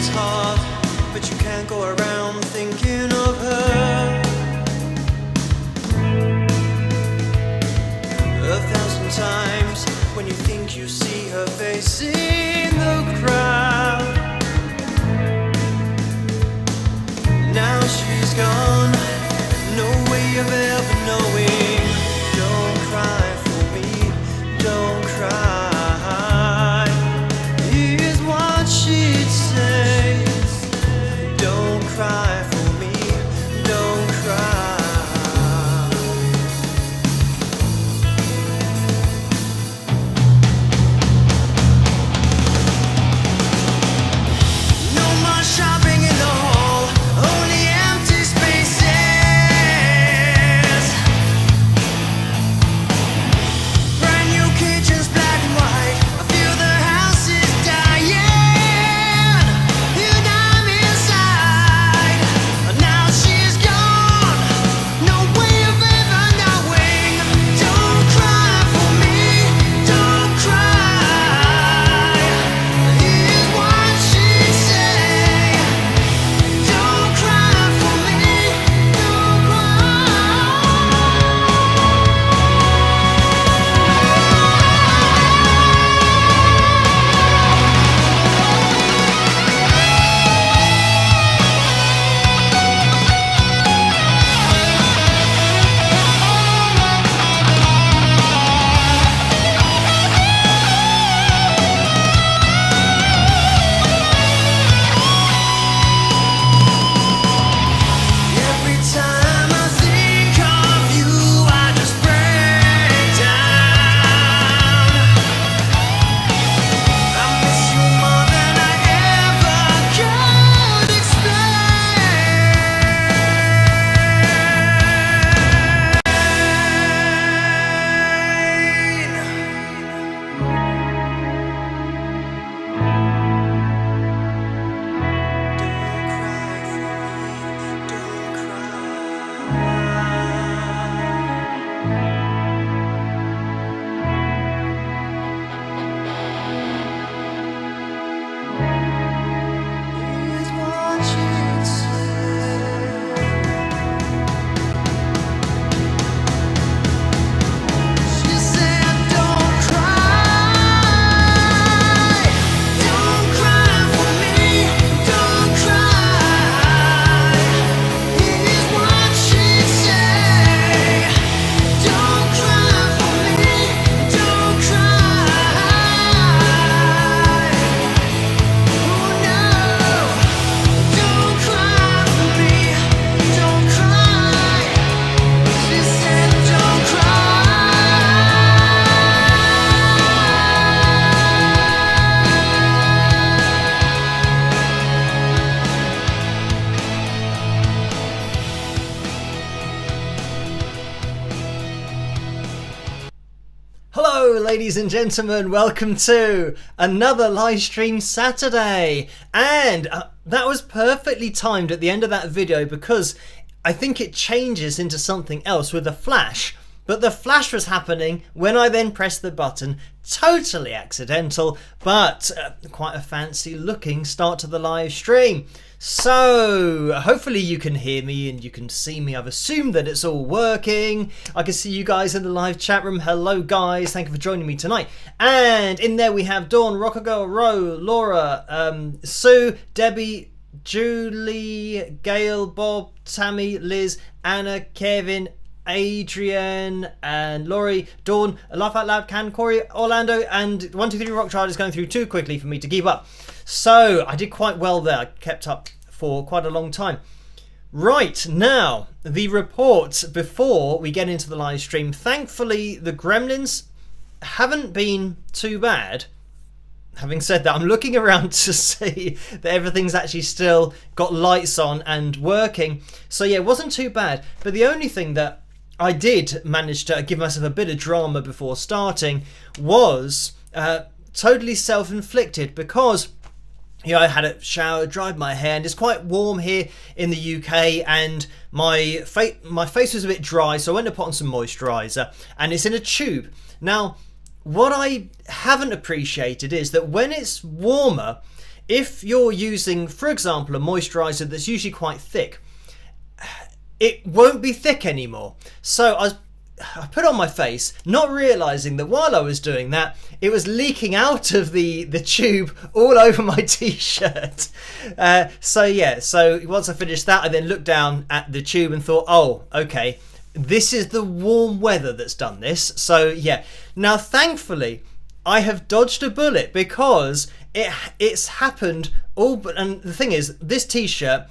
it's hard, but you can't go around thinking of her 1,000 times when you think you see her face in the crowd. Now she's gone, no way of ever knowing. Don't cry for me, don't cry. Here's what she'd say. Don't cry for me, don't cry. No more shopping in the hall, only empty spaces. Brand new kitchens, black and white. I feel the house is dying, and I'm inside. Now she's gone, no way of ever knowing. Don't cry for me, don't cry. Here's what she'd say. Don't cry for me, don't Every time I think of you, I just break down. I miss you more than I ever could Hello ladies and gentlemen, welcome to another live stream Saturday, and that was perfectly timed at the end of that video because I think it changes into something else with a flash, but the flash was happening when I then pressed the button. Totally accidental, but quite a fancy looking start to the live stream. So hopefully you can hear me and you can see me. I've assumed that it's all working. I can see you guys in the live chat room. Hello guys, thank you for joining me tonight. And in there we have Dawn, Rockagirl, Ro, Laura, Sue, Debbie, Julie, Gail, Bob, Tammy, Liz, Anna, Kevin, Adrian and Laurie, Dawn, Laugh Out Loud, Can, Corey, Orlando, and 123 Rockchild is going through too quickly for me to keep up. So I did quite well there. I kept up for quite a long time. Right, now the report before we get into the live stream. Thankfully the gremlins haven't been too bad. Having said that, I'm looking around to see that everything's actually still got lights on and working. So yeah, it wasn't too bad. But the only thing that I did manage to give myself a bit of drama before starting was totally self-inflicted, because I had a shower, dried my hair, and it's quite warm here in the UK, and my face was a bit dry, so I went to put on some moisturiser, and it's in a tube. Now, what I haven't appreciated is that when it's warmer, if you're using, for example, a moisturizer that's usually quite thick, it won't be thick anymore. So I put on my face, not realizing that while I was doing that, it was leaking out of the tube all over my t-shirt. So once I finished that, I then looked down at the tube and thought, oh, okay, this is the warm weather that's done this. So yeah, now thankfully I have dodged a bullet, because it's happened all but, and the thing is, this t-shirt,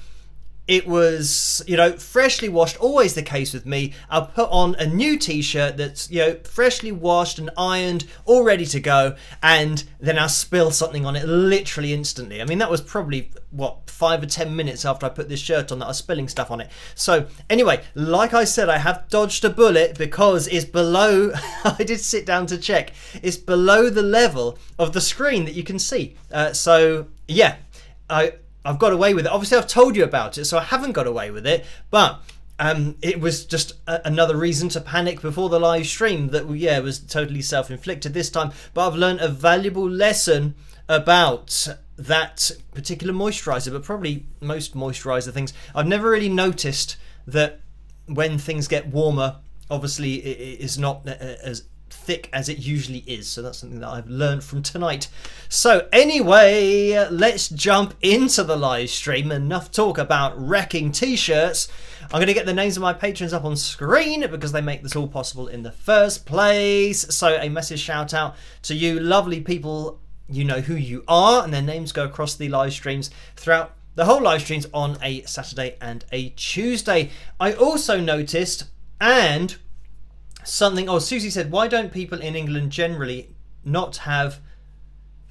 it was, freshly washed, always the case with me. I'll put on a new t-shirt that's, freshly washed and ironed, all ready to go, and then I'll spill something on it literally instantly. I mean, that was probably, 5 or 10 minutes after I put this shirt on that I was spilling stuff on it. So anyway, like I said, I have dodged a bullet, because it's below, I did sit down to check, it's below the level of the screen that you can see. So yeah, I've got away with it. Obviously, I've told you about it, so I haven't got away with it. But it was just another reason to panic before the live stream that, was totally self-inflicted this time. But I've learned a valuable lesson about that particular moisturizer, but probably most moisturizer things. I've never really noticed that when things get warmer, obviously it is not as thick as it usually is. So that's something that I've learned from tonight. So anyway, let's jump into the live stream. Enough talk about wrecking t-shirts. I'm going to get the names of my patrons up on screen, because they make this all possible in the first place. So a massive shout out to you lovely people. You know who you are, and their names go across the live streams throughout the whole live streams on a Saturday and a Tuesday. I also noticed, and something, Susie said, why don't people in England generally not have,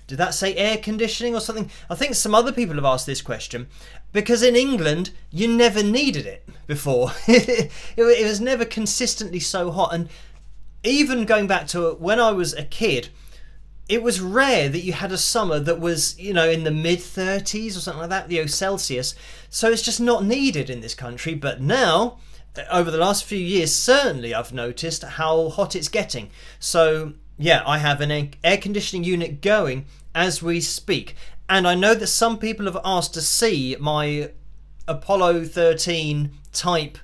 did that say air conditioning or something? I think some other people have asked this question, because in England you never needed it before. It was never consistently so hot, and even going back to when I was a kid, it was rare that you had a summer that was, in the mid-30s or something like that, Celsius. So it's just not needed in this country. But now, over the last few years, certainly I've noticed how hot it's getting. So yeah, I have an air conditioning unit going as we speak. And I know that some people have asked to see my Apollo 13 type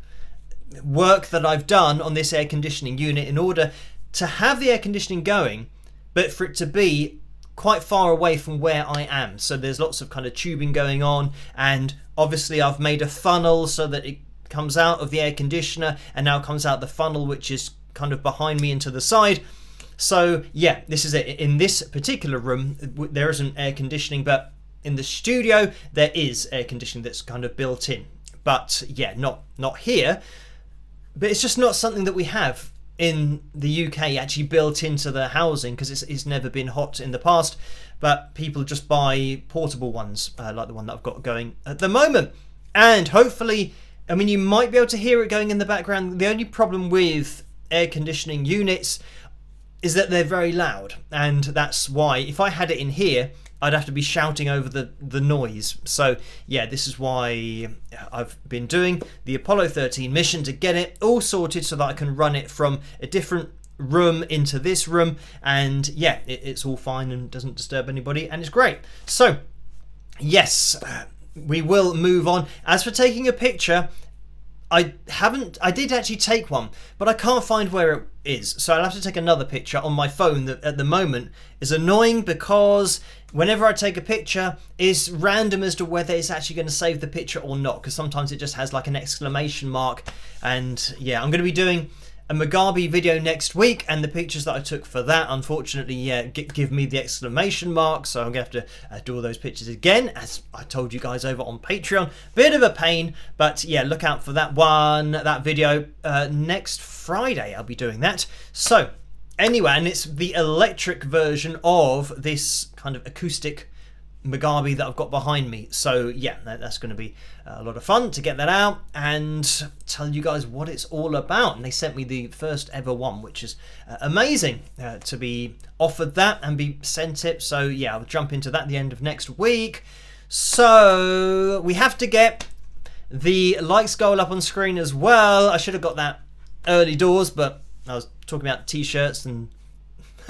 work that I've done on this air conditioning unit, in order to have the air conditioning going, but for it to be quite far away from where I am. So there's lots of kind of tubing going on, and obviously I've made a funnel so that it comes out of the air conditioner and now comes out the funnel, which is kind of behind me and to the side. So yeah, this is it. In this particular room there isn't air conditioning, but in the studio there is air conditioning that's kind of built in. But yeah, not here. But it's just not something that we have in the UK actually built into the housing, because it's never been hot in the past. But people just buy portable ones, like the one that I've got going at the moment. And hopefully, I mean, you might be able to hear it going in the background. The only problem with air conditioning units is that they're very loud, and that's why if I had it in here, I'd have to be shouting over the noise. So yeah, this is why I've been doing the Apollo 13 mission, to get it all sorted so that I can run it from a different room into this room, and yeah, it's all fine and doesn't disturb anybody, and it's great. So yes, we will move on. As for taking a picture, I did actually take one, but I can't find where it is, so I'll have to take another picture on my phone. That at the moment is annoying, because whenever I take a picture, it's random as to whether it's actually going to save the picture or not, because sometimes it just has like an exclamation mark. And yeah, I'm going to be doing a Mugabe video next week, and the pictures that I took for that, unfortunately, yeah, give me the exclamation mark, so I'm going to have to do all those pictures again, as I told you guys over on Patreon. Bit of a pain, but yeah, look out for that video next Friday. I'll be doing that. So anyway, and it's the electric version of this kind of acoustic Mugabe that I've got behind me. So yeah, that's going to be a lot of fun to get that out and tell you guys what it's all about. And they sent me the first ever one, which is amazing to be offered that and be sent it. So yeah, I'll jump into that at the end of next week. So we have to get the likes goal up on screen as well. I should have got that early doors, but I was talking about t-shirts and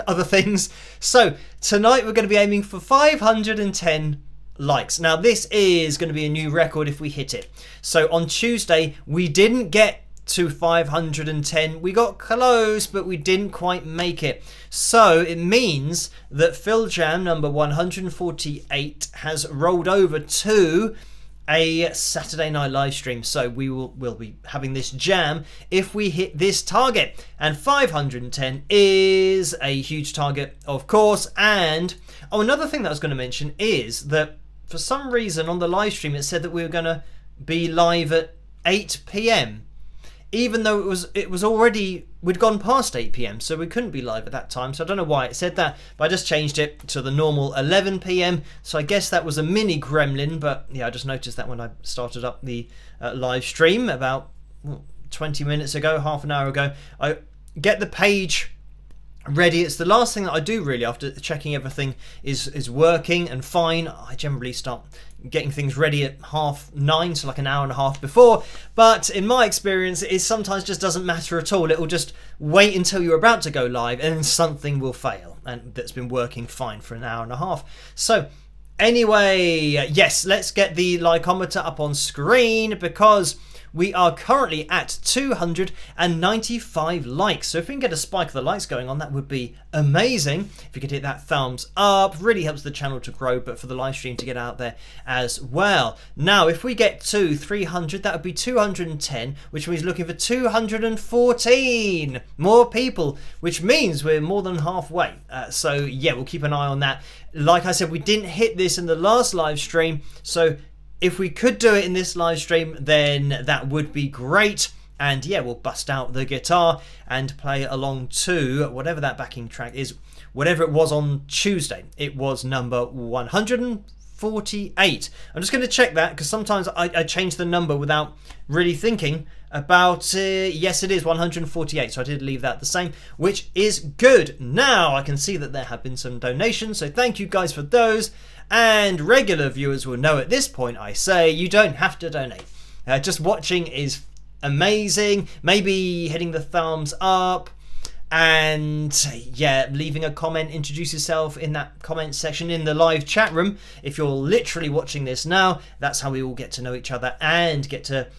other things. So tonight we're going to be aiming for 510 likes. Now this is going to be a new record if we hit it. So on Tuesday we didn't get to 510. We got close, but we didn't quite make it. So it means that FilJam number 148 has rolled over to a Saturday night live stream. So we'll be having this jam if we hit this target, and 510 is a huge target, of course. And another thing that I was going to mention is that for some reason on the live stream it said that we were going to be live at 8 p.m. even though it was already, we'd gone past 8 p.m, so we couldn't be live at that time. So I don't know why it said that, but I just changed it to the normal 11 p.m. So I guess that was a mini gremlin, but yeah, I just noticed that when I started up the live stream about 20 minutes ago, half an hour ago. I get the page ready. It's the last thing that I do really after checking everything is working and fine. I generally start getting things ready at 9:30, so like an hour and a half before. But in my experience, it sometimes just doesn't matter at all. It will just wait until you're about to go live and then something will fail, and that's been working fine for an hour and a half. So anyway, yes, let's get the likeometer up on screen because we are currently at 295 likes. So if we can get a spike of the likes going on, that would be amazing. If you could hit that thumbs up, really helps the channel to grow, but for the live stream to get out there as well. Now, if we get to 300, that would be 210, which means looking for 214 more people, which means we're more than halfway. So yeah, we'll keep an eye on that. Like I said, we didn't hit this in the last live stream, so if we could do it in this live stream, then that would be great. And yeah, we'll bust out the guitar and play along to whatever that backing track is, whatever it was on Tuesday. It was number 148. I'm just going to check that because sometimes I change the number without really thinking about yes, it is 148, so I did leave that the same, which is good. Now I can see that there have been some donations, so thank you guys for those. And regular viewers will know at this point I say you don't have to donate. Just watching is amazing. Maybe hitting the thumbs up and yeah, leaving a comment, introduce yourself in that comment section in the live chat room. If you're literally watching this now, that's how we all get to know each other and get to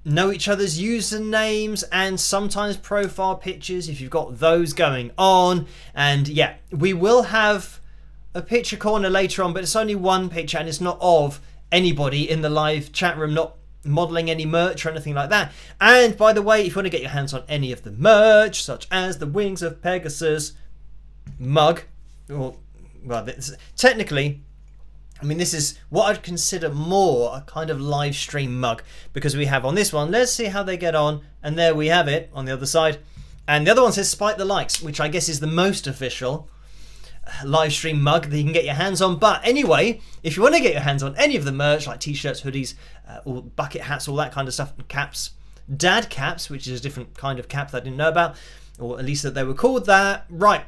know each other's usernames and sometimes profile pictures if you've got those going on. And yeah, we will have a picture corner later on, but it's only one picture and it's not of anybody in the live chat room, not modeling any merch or anything like that. And by the way, if you want to get your hands on any of the merch, such as the Wings of Pegasus mug, or well, technically, I mean, this is what I'd consider more a kind of live stream mug, because we have on this one, let's see how they get on, and there we have it on the other side. And the other one says spike the likes, which I guess is the most official live stream mug that you can get your hands on. But anyway, if you want to get your hands on any of the merch like t-shirts, hoodies, or bucket hats, all that kind of stuff, caps, dad caps, which is a different kind of cap that I didn't know about, or at least that they were called that, right,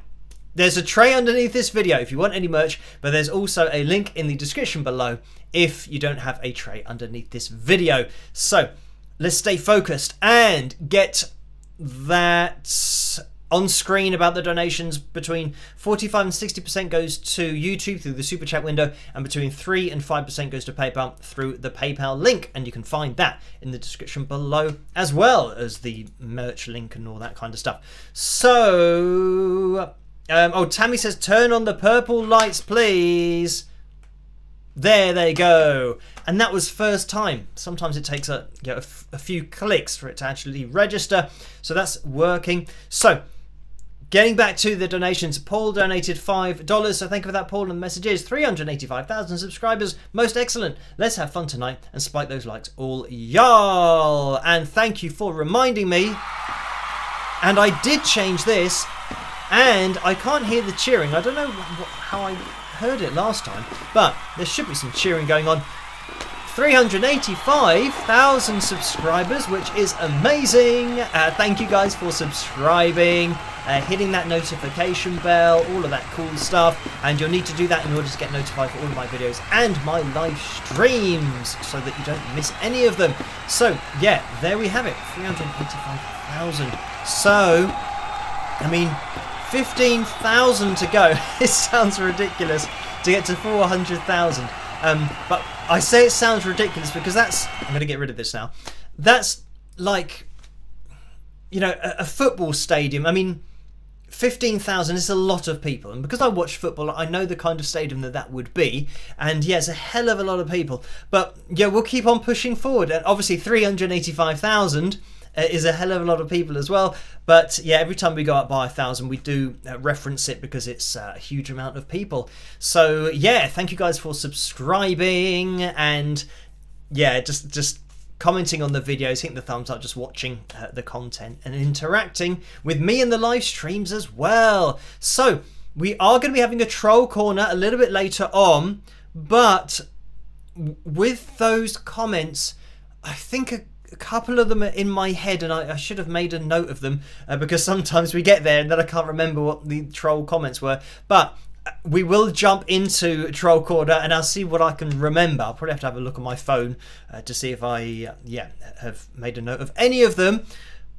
there's a tray underneath this video if you want any merch, but there's also a link in the description below if you don't have a tray underneath this video. So let's stay focused and get that on screen about the donations. Between 45 and 60% goes to YouTube through the super chat window, and between 3 and 5% goes to PayPal through the PayPal link, and you can find that in the description below, as well as the merch link and all that kind of stuff. So oh, Tammy says turn on the purple lights please. There they go. And that was first time. Sometimes it takes a few clicks for it to actually register, so that's working. So getting back to the donations, Paul donated $5, so thank you for that, Paul. And the message is 385,000 subscribers, most excellent. Let's have fun tonight and spike those likes, all y'all. And thank you for reminding me. And I did change this, and I can't hear the cheering. I don't know how I heard it last time, but there should be some cheering going on. 385,000 subscribers, which is amazing. Thank you guys for subscribing, hitting that notification bell, all of that cool stuff. And you'll need to do that in order to get notified for all of my videos and my live streams, so that you don't miss any of them. So yeah, there we have it, 385,000. So I mean, 15,000 to go. It sounds ridiculous to get to 400,000. But I say it sounds ridiculous because I'm going to get rid of this now. That's like, you know, a football stadium. I mean, 15,000 is a lot of people, and because I watch football, I know the kind of stadium that would be, and yeah, it's a hell of a lot of people. But yeah, we'll keep on pushing forward, and obviously 385,000 is a hell of a lot of people as well. But yeah, every time we go up by 1,000, we do reference it because it's a huge amount of people. So yeah, thank you guys for subscribing, and yeah, just commenting on the videos, hitting the thumbs up, just watching the content and interacting with me in the live streams as well. So we are going to be having a troll corner a little bit later on, but with those comments, I think a couple of them are in my head, and I should have made a note of them because sometimes we get there and then I can't remember what the troll comments were. But we will jump into troll corner and I'll see what I can remember. I'll probably have to have a look on my phone to see if I have made a note of any of them.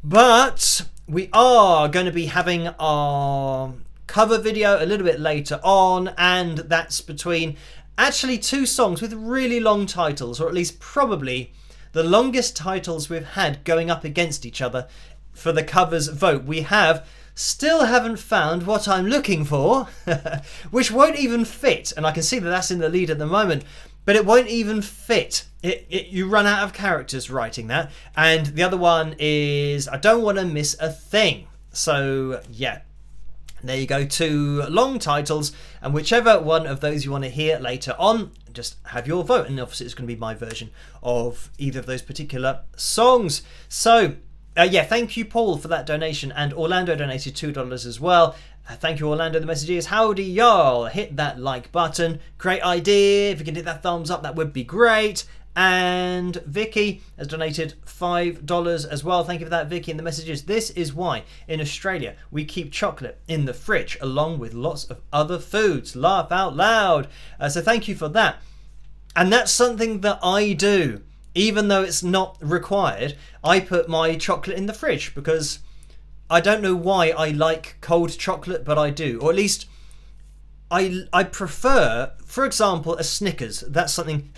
But we are going to be having our cover video a little bit later on, and that's between actually two songs with really long titles, or at least probably the longest titles we've had going up against each other for the covers vote. We still haven't found what I'm looking for, which won't even fit, and I can see that that's in the lead at the moment, but it won't even fit. You run out of characters writing that. And the other one is I Don't Want to Miss a Thing. So yeah, there you go, two long titles, and whichever one of those you want to hear later on, just have your vote, and obviously it's going to be my version of either of those particular songs. So yeah, thank you, Paul, for that donation, and Orlando donated $2 as well. Thank you, Orlando. The message is, howdy, y'all. Hit that like button. Great idea. If you can hit that thumbs up, that would be great. And Vicky has donated $5 as well. Thank you for that, Vicky. And the message is, this is why in Australia we keep chocolate in the fridge along with lots of other foods. Laugh out loud. So thank you for that. And that's something that I do. Even though it's not required, I put my chocolate in the fridge because I don't know why I like cold chocolate, but I do. Or at least I prefer, for example, a Snickers. That's something...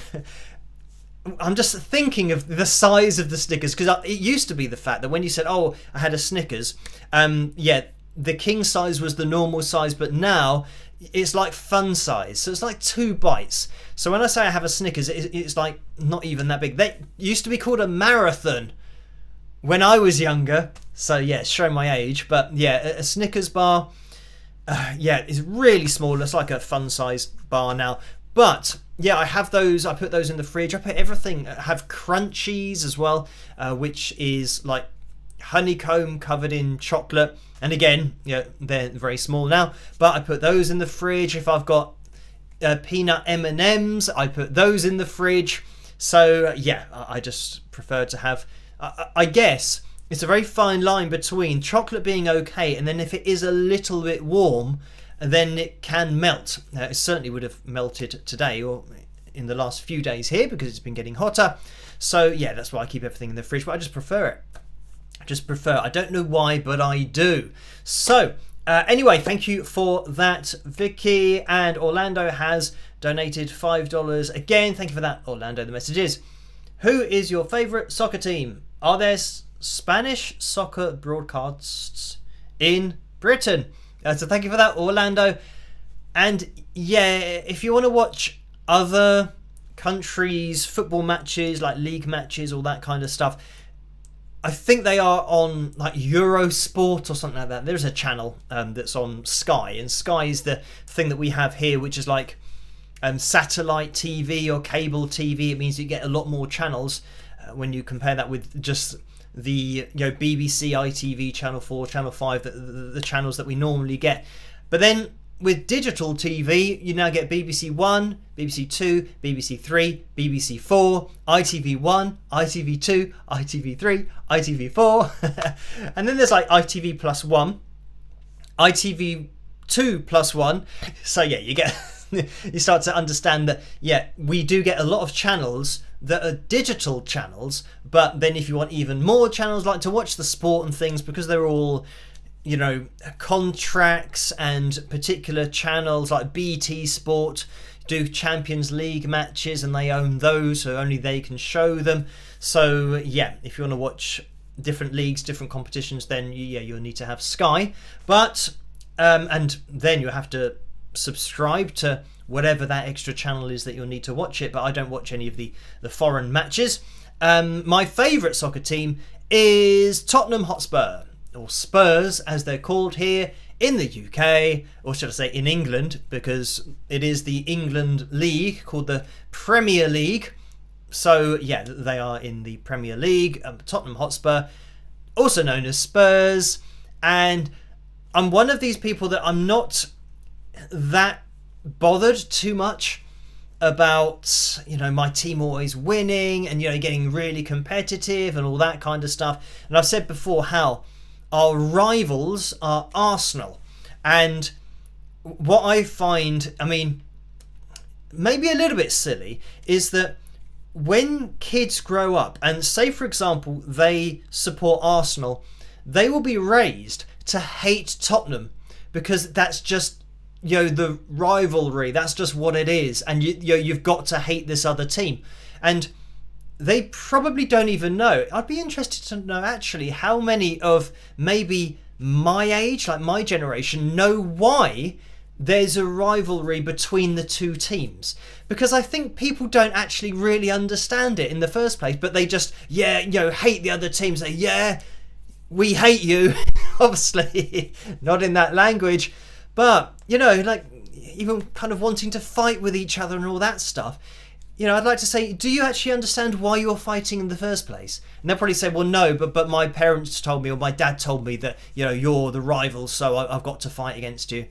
I'm just thinking of the size of the Snickers, because it used to be the fact that when you said, oh, I had a Snickers, yeah, the king size was the normal size, but now it's like fun size, so it's like 2 bites. So when I say I have a Snickers, it's like not even that big. They used to be called a marathon when I was younger, so yeah, it's showing my age. But yeah, a Snickers bar, yeah, is really small. It's like a fun size bar now. But yeah, I have those. I put those in the fridge. I put everything. I have Crunchies as well, which is like honeycomb covered in chocolate. And again, yeah, they're very small now, but I put those in the fridge. If I've got peanut M&Ms, I put those in the fridge. So yeah, I just prefer to have, I guess it's a very fine line between chocolate being okay, and then if it is a little bit warm, then it can melt. It certainly would have melted today or in the last few days here because it's been getting hotter. So yeah, that's why I keep everything in the fridge, but I just prefer it. I don't know why, but I do. So anyway, thank you for that, Vicky. And Orlando has donated $5 again. Thank you for that, Orlando. The message is, who is your favorite soccer team? Are there Spanish soccer broadcasts in Britain? So thank you for that, Orlando. And yeah, if you want to watch other countries' football matches, like league matches, all that kind of stuff, I think they are on like Eurosport or something like that. There's a channel that's on Sky, and Sky is the thing that we have here, which is like satellite TV or cable TV. It means you get a lot more channels when you compare that with just the BBC, ITV, Channel 4, Channel 5, the channels that we normally get. But then with digital TV, you now get BBC 1, BBC 2, BBC 3, BBC 4, ITV1, ITV2, ITV3, ITV4. And then there's like ITV plus 1, ITV2 plus 1. So yeah, you get you start to understand that, yeah, we do get a lot of channels that are digital channels, but then if you want even more channels, like to watch the sport and things, because they're all, contracts and particular channels like BT Sport, do Champions League matches and they own those, so only they can show them. So yeah, if you want to watch different leagues, different competitions, then yeah, you'll need to have Sky. But and then you have to subscribe to whatever that extra channel is that you'll need to watch it. But I don't watch any of the foreign matches. My favourite soccer team is Tottenham Hotspur, or Spurs as they're called here in the UK, or should I say in England, because it is the England League called the Premier League. So yeah, they are in the Premier League. Tottenham Hotspur, also known as Spurs. And I'm one of these people that I'm not that bothered too much about, you know, my team always winning and, you know, getting really competitive and all that kind of stuff. And I've said before how our rivals are Arsenal. And what I find, I mean, maybe a little bit silly, is that when kids grow up and say, for example, they support Arsenal, they will be raised to hate Tottenham because that's just, you know, the rivalry. That's just what it is. And you've got to hate this other team. And they probably don't even know. I'd be interested to know actually how many of maybe my age, like my generation, know why there's a rivalry between the two teams, because I think people don't actually really understand it in the first place, but they just, yeah, you know, hate the other team, say, yeah, we hate you. Obviously not in that language, but, you know, like even kind of wanting to fight with each other and all that stuff. You know, I'd like to say, do you actually understand why you're fighting in the first place? And they'll probably say, well, no, but my parents told me, or my dad told me that, you know, you're the rival, so I've got to fight against you.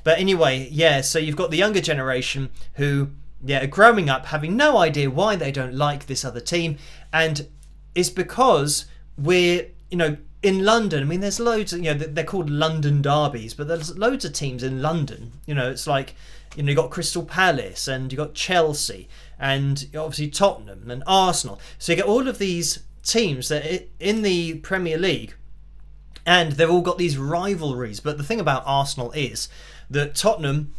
But anyway, yeah, so you've got the younger generation who, yeah, are growing up having no idea why they don't like this other team. And it's because we're, you know, in London, I mean, there's loads of, you know, they're called London derbies, but there's loads of teams in London. You know, it's like, you know, you've got Crystal Palace and you've got Chelsea and obviously Tottenham and Arsenal. So you get all of these teams that in the Premier League, and they've all got these rivalries. But the thing about Arsenal is that Tottenham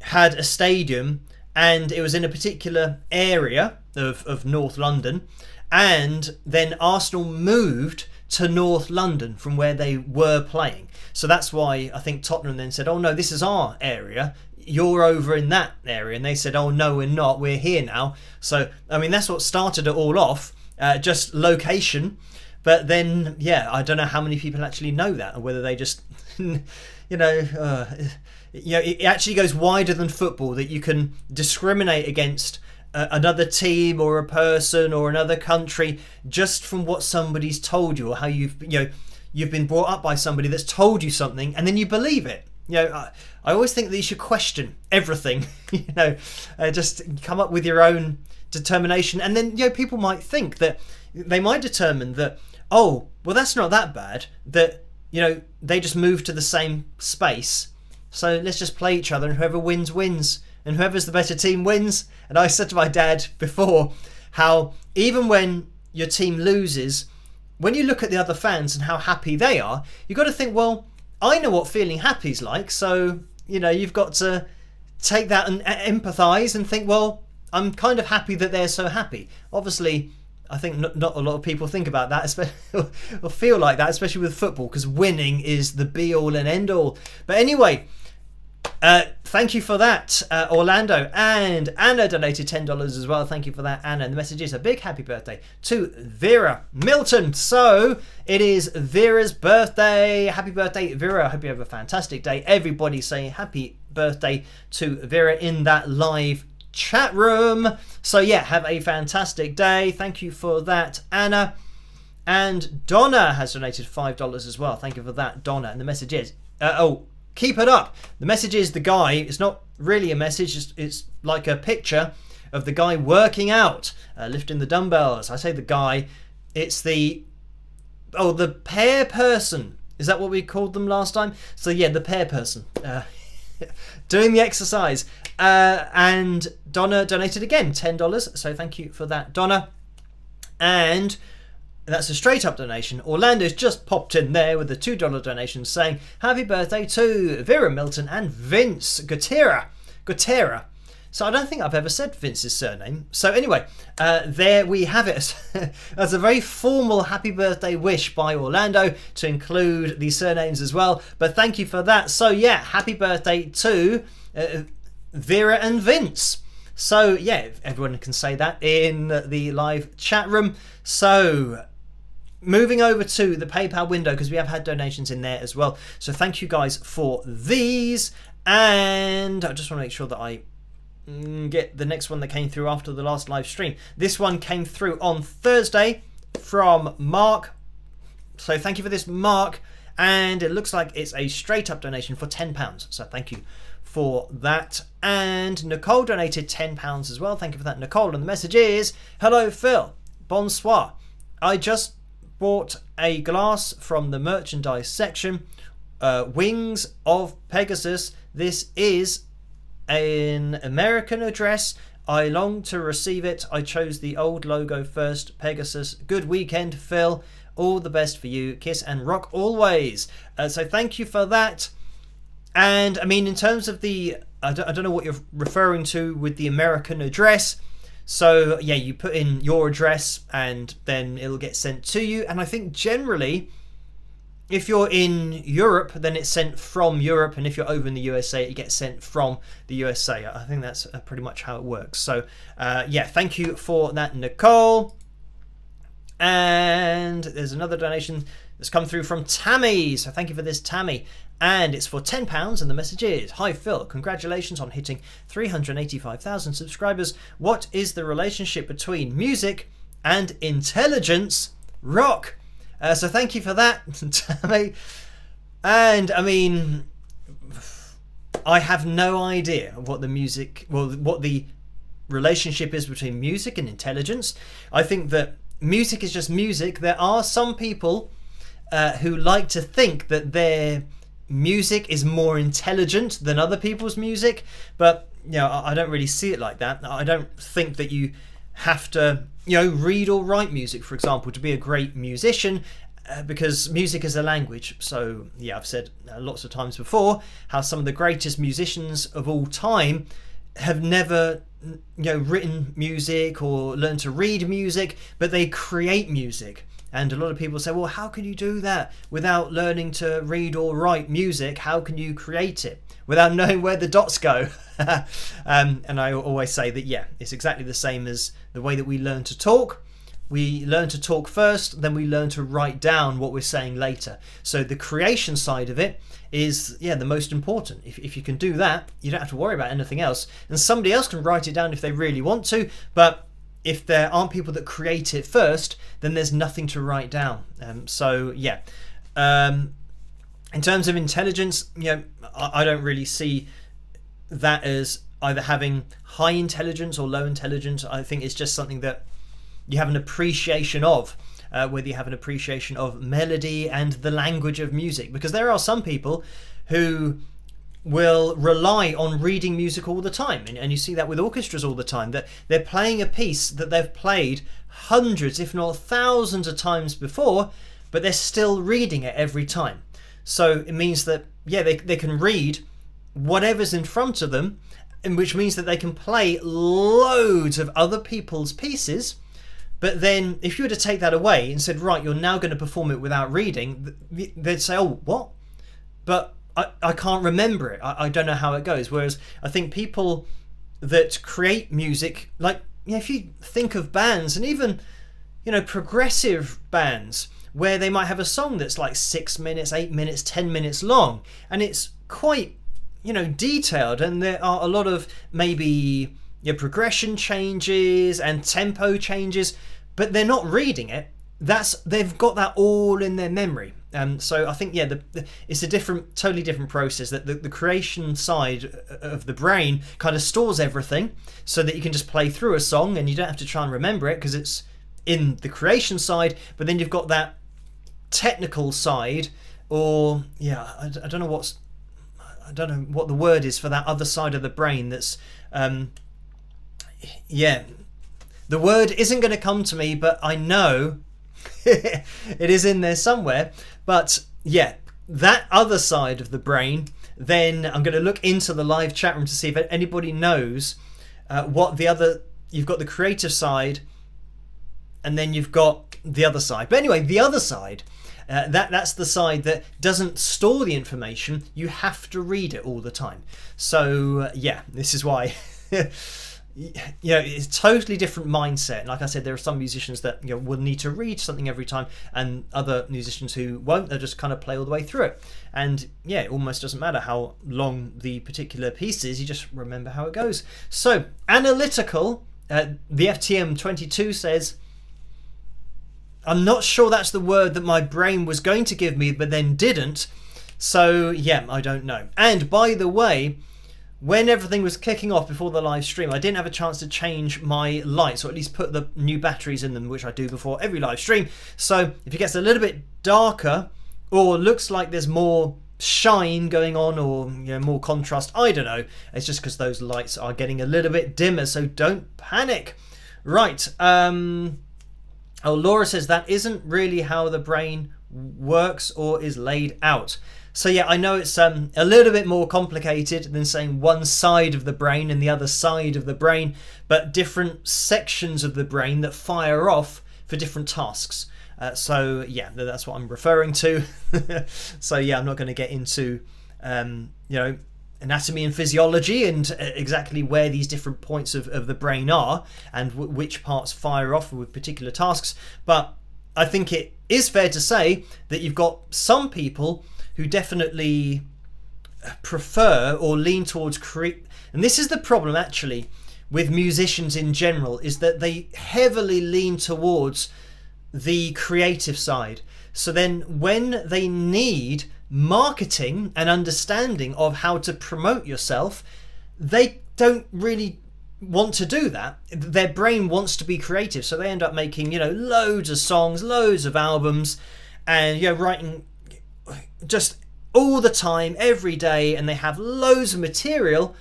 had a stadium and it was in a particular area of North London, and then Arsenal moved to North London from where they were playing. So that's why I think Tottenham then said, oh no, this is our area, you're over in that area. And they said, oh no, we're not, we're here now. So I mean, that's what started it all off, just location. But then, yeah, I don't know how many people actually know that, or whether they just, you know, it actually goes wider than football, that you can discriminate against another team or a person or another country just from what somebody's told you, or how you've been brought up by somebody that's told you something and then you believe it. You know, I always think that you should question everything. You know, just come up with your own determination, and then, you know, people might think that they might determine that, oh, well, that's not that bad, that, you know, they just moved to the same space, so let's just play each other and whoever wins wins, and whoever's the better team wins. And I said to my dad before how even when your team loses, when you look at the other fans and how happy they are, you've got to think, well, I know what feeling happy's like, so, you know, you've got to take that and empathise and think, well, I'm kind of happy that they're so happy. Obviously, I think not a lot of people think about that, especially, or feel like that, especially with football, because winning is the be-all and end-all. But anyway, thank you for that, Orlando. And Anna donated $10 as well. Thank you for that, Anna. And the message is a big happy birthday to Vera Milton. So it is Vera's birthday. Happy birthday, Vera. I hope you have a fantastic day. Everybody saying happy birthday to Vera in that live chat room. So yeah, have a fantastic day. Thank you for that, Anna. And Donna has donated $5 as well. Thank you for that, Donna. And the message is, keep it up. The message is the guy, it's not really a message, it's like a picture of the guy working out, lifting the dumbbells. I say the guy, it's the pair person. Is that what we called them last time? So yeah, the pair person. Doing the exercise. And Donna donated again $10, so thank you for that, Donna. And that's a straight up donation. Orlando's just popped in there with a $2 donation saying happy birthday to Vera Milton and Vince Gutierrez. So I don't think I've ever said Vince's surname. So anyway, there we have it. That's a very formal happy birthday wish by Orlando to include the surnames as well. But thank you for that. So yeah, happy birthday to Vera and Vince. So yeah, everyone can say that in the live chat room. So moving over to the PayPal window, because we have had donations in there as well. So thank you guys for these. And I just want to make sure that I get the next one that came through after the last live stream. This one came through on Thursday from Mark. So thank you for this, Mark. And it looks like it's a straight up donation for £10. So thank you for that. And Nicole donated £10 as well. Thank you for that, Nicole. And the message is, hello Phil, bonsoir. I just bought a glass from the merchandise section. Wings of Pegasus. This is an American address. I long to receive it. I chose the old logo first. Pegasus. Good weekend, Phil. All the best for you. Kiss and rock always. So thank you for that. And I mean, in terms of the, I don't know what you're referring to with the American address. So yeah, you put in your address and then it'll get sent to you. And I think generally, if you're in Europe, then it's sent from Europe. And if you're over in the USA, it gets sent from the USA. I think that's pretty much how it works. So yeah, thank you for that, Nicole. And there's another donation that's come through from Tammy. So thank you for this, Tammy. And it's for £10. And the message is, hi Phil, congratulations on hitting 385,000 subscribers. What is the relationship between music and intelligence? Rock. So thank you for that, Tammy. And I mean, I have no idea what the relationship is between music and intelligence. I think that music is just music. There are some people who like to think that their music is more intelligent than other people's music, but you know, I don't really see it like that. I don't think that you have to, you know, read or write music, for example, to be a great musician, because music is a language. So yeah, I've said lots of times before how some of the greatest musicians of all time have never, you know, written music or learned to read music, but they create music. And a lot of people say, well, how can you do that without learning to read or write music? How can you create it without knowing where the dots go? And I always say that, yeah, it's exactly the same as the way that we learn to talk. We learn to talk first, then we learn to write down what we're saying later. So the creation side of it is, yeah, the most important. If you can do that, you don't have to worry about anything else. And somebody else can write it down if they really want to, but if there aren't people that create it first, then there's nothing to write down. So yeah, in terms of intelligence, you know, I don't really see that as either having high intelligence or low intelligence. I think it's just something that you have an appreciation of, whether you have an appreciation of melody and the language of music, because there are some people who will rely on reading music all the time, and you see that with orchestras all the time, that they're playing a piece that they've played hundreds if not thousands of times before, but they're still reading it every time. So it means that, yeah, they can read whatever's in front of them, and which means that they can play loads of other people's pieces. But then if you were to take that away and said, right, you're now going to perform it without reading, they'd say, oh, what? But I can't remember it. I don't know how it goes. Whereas I think people that create music, like, you know, if you think of bands, and even, you know, progressive bands, where they might have a song that's like 6 minutes, 8 minutes, 10 minutes long, and it's quite, you know, detailed, and there are a lot of maybe, you know, progression changes and tempo changes, but they're not reading it. They've got that all in their memory. So I think, yeah, it's a totally different process. That the creation side of the brain kind of stores everything so that you can just play through a song and you don't have to try and remember it because it's in the creation side. But then you've got that technical side, or yeah, I don't know what the word is for that other side of the brain. That's yeah, the word isn't going to come to me, but I know it is in there somewhere. But yeah, that other side of the brain, then I'm going to look into the live chat room to see if anybody knows you've got the creative side, and then you've got the other side. But anyway, the other side, that's the side that doesn't store the information. You have to read it all the time. So yeah, this is why it's a totally different mindset. And like I said, there are some musicians that will need to read something every time, and other musicians who won't. They'll just kind of play all the way through it. And yeah, it almost doesn't matter how long the particular piece is. You just remember how it goes. So analytical. The FTM 22 says, I'm not sure that's the word that my brain was going to give me, but then didn't. So yeah, I don't know. And by the way, when everything was kicking off before the live stream, I didn't have a chance to change my lights, or at least put the new batteries in them, which I do before every live stream. So if it gets a little bit darker, or looks like there's more shine going on, or more contrast, I don't know. It's just because those lights are getting a little bit dimmer, so don't panic. Right. Oh, Laura says that isn't really how the brain works or is laid out. So yeah, I know it's a little bit more complicated than saying one side of the brain and the other side of the brain, but different sections of the brain that fire off for different tasks. So yeah, that's what I'm referring to. So yeah, I'm not going to get into anatomy and physiology and exactly where these different points of the brain are and which parts fire off with particular tasks. But I think it is fair to say that you've got some people who definitely prefer or lean towards and this is the problem actually with musicians in general, is that they heavily lean towards the creative side. So then when they need marketing and understanding of how to promote yourself, they don't really want to do that. Their brain wants to be creative, so they end up making loads of songs, loads of albums, and writing just all the time, every day, and they have loads of material,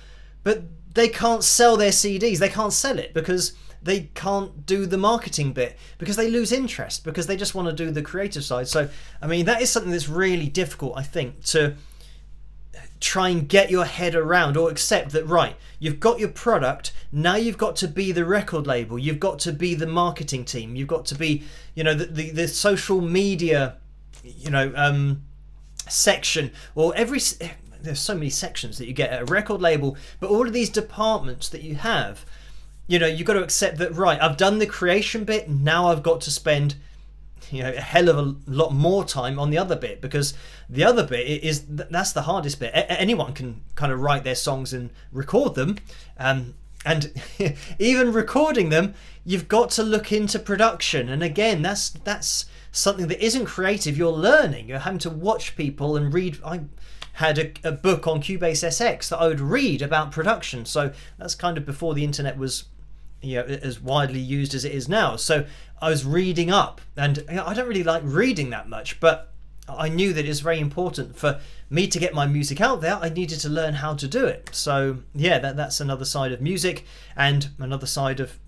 but they can't sell their CDs. They can't sell it because they can't do the marketing bit, because they lose interest, because they just want to do the creative side. So I mean, that is something that's really difficult, I think, to try and get your head around, or accept that, right, you've got your product, now you've got to be the record label, you've got to be the marketing team, you've got to be the social media section, or there's so many sections that you get at a record label, but all of these departments that you have, you've got to accept that, right, I've done the creation bit, now I've got to spend a hell of a lot more time on the other bit, because the other bit that's the hardest bit. Anyone can kind of write their songs and record them, and even recording them, you've got to look into production, and again, that's something that isn't creative. You're learning, you're having to watch people and read. I had a book on Cubase SX that I would read about production, so that's kind of before the internet was as widely used as it is now. So I was reading up, and I don't really like reading that much, but I knew that it's very important for me to get my music out there. I needed to learn how to do it. So yeah, that's another side of music, and another side of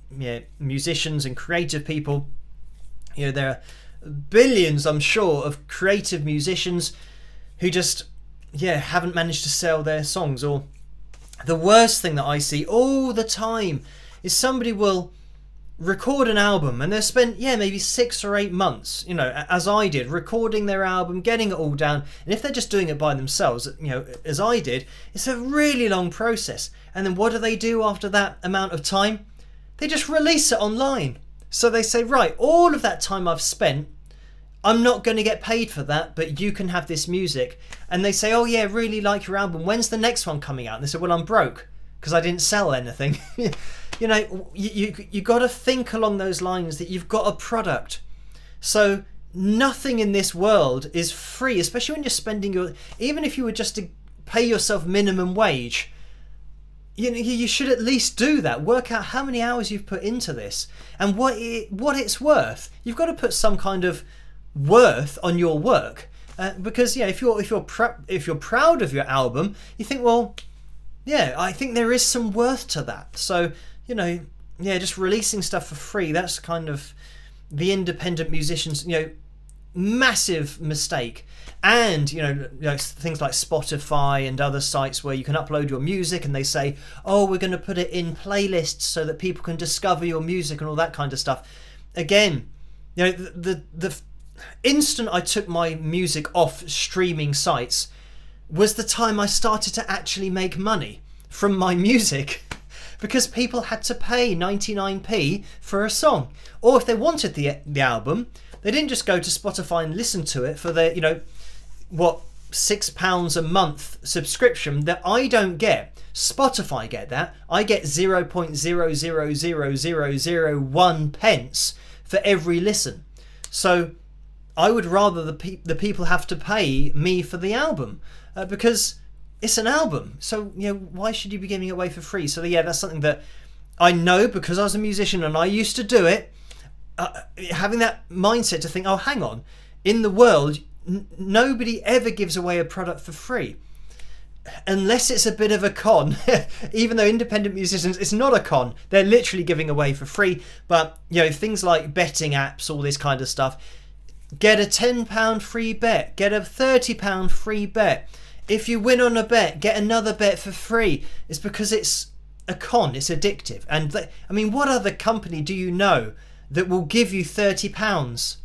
musicians and creative people. There are billions, I'm sure, of creative musicians who just haven't managed to sell their songs. Or the worst thing that I see all the time is somebody will record an album and they'll spend maybe 6 or 8 months, as I did, recording their album, getting it all down. And if they're just doing it by themselves, as I did, it's a really long process. And then what do they do after that amount of time? They just release it online. So they say, right, all of that time I've spent, I'm not going to get paid for that, but you can have this music. And they say, oh yeah, really like your album, when's the next one coming out? And they say, well, I'm broke because I didn't sell anything. You got to think along those lines, that you've got a product. So nothing in this world is free, especially when you're spending even if you were just to pay yourself minimum wage, you should at least do that. Work out how many hours you've put into this and what it's worth. You've got to put some kind of worth on your work, because if you're proud of your album, you think, well, I think there is some worth to that. So just releasing stuff for free, that's kind of the independent musicians. massive mistake. And things like Spotify and other sites where you can upload your music and they say, oh, we're going to put it in playlists so that people can discover your music and all that kind of stuff. Again, the instant I took my music off streaming sites was the time I started to actually make money from my music, because people had to pay 99p for a song. Or if they wanted the album, they didn't just go to Spotify and listen to it for their, £6 a month subscription that I don't get. Spotify get that. I get 0.000001 pence for every listen. So I would rather the people have to pay me for the album, because it's an album. So why should you be giving it away for free? So yeah, that's something that I know, because I was a musician and I used to do it. Having that mindset to think, oh, hang on, in the world, nobody ever gives away a product for free. Unless it's a bit of a con. Even though independent musicians, it's not a con. They're literally giving away for free. But, things like betting apps, all this kind of stuff. Get a £10 free bet. Get a £30 free bet. If you win on a bet, get another bet for free. It's because it's a con. It's addictive. And, what other company do you know that will give you £30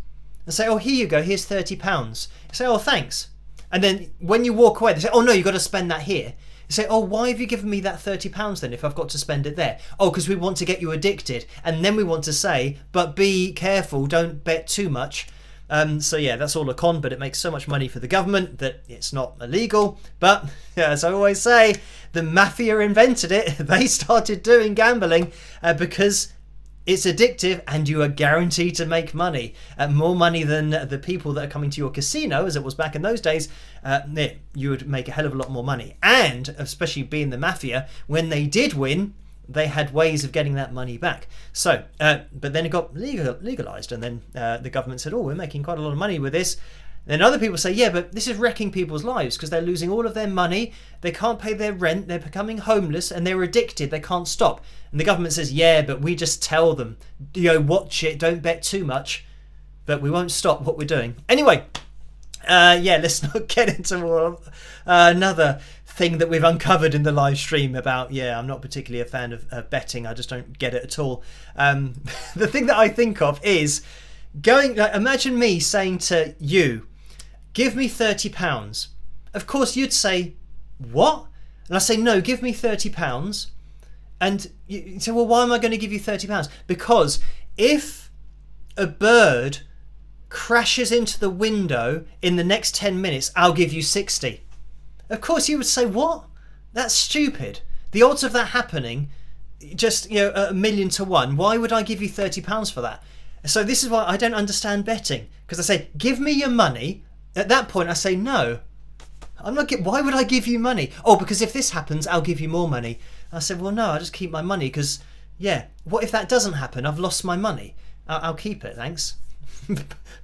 and say, oh, here you go, here's £30. You say, oh, thanks. And then when you walk away, they say, oh, no, you've got to spend that here. You say, oh, why have you given me that £30 then if I've got to spend it there? Oh, because we want to get you addicted. And then we want to say, but be careful, don't bet too much. So yeah, that's all a con, but it makes so much money for the government that it's not illegal. But as I always say, the mafia invented it. They started doing gambling because it's addictive and you are guaranteed to make money. More money than the people that are coming to your casino, as it was back in those days. You would make a hell of a lot more money. And especially being the mafia, when they did win, they had ways of getting that money back. So, but then it got legalized, and then the government said, oh, we're making quite a lot of money with this. Then other people say, yeah, but this is wrecking people's lives because they're losing all of their money, they can't pay their rent, they're becoming homeless, and they're addicted, they can't stop. And the government says, yeah, but we just tell them, watch it, don't bet too much, but we won't stop what we're doing. Anyway, let's not get into another thing that we've uncovered in the live stream about, I'm not particularly a fan of betting, I just don't get it at all. The thing that I think of is imagine me saying to you, give me £30. Of course you'd say, what? And I say, no, give me £30. And you say, well, why am I going to give you £30? Because if a bird crashes into the window in the next 10 minutes, I'll give you 60. Of course you would say, what? That's stupid. The odds of that happening, just, 1,000,000 to 1. Why would I give you £30 for that? So this is why I don't understand betting. Because I say, give me your money. At that point, I say, no. Why would I give you money? Oh, because if this happens, I'll give you more money. I said, well, no, I'll just keep my money because, what if that doesn't happen? I've lost my money. I'll keep it, thanks.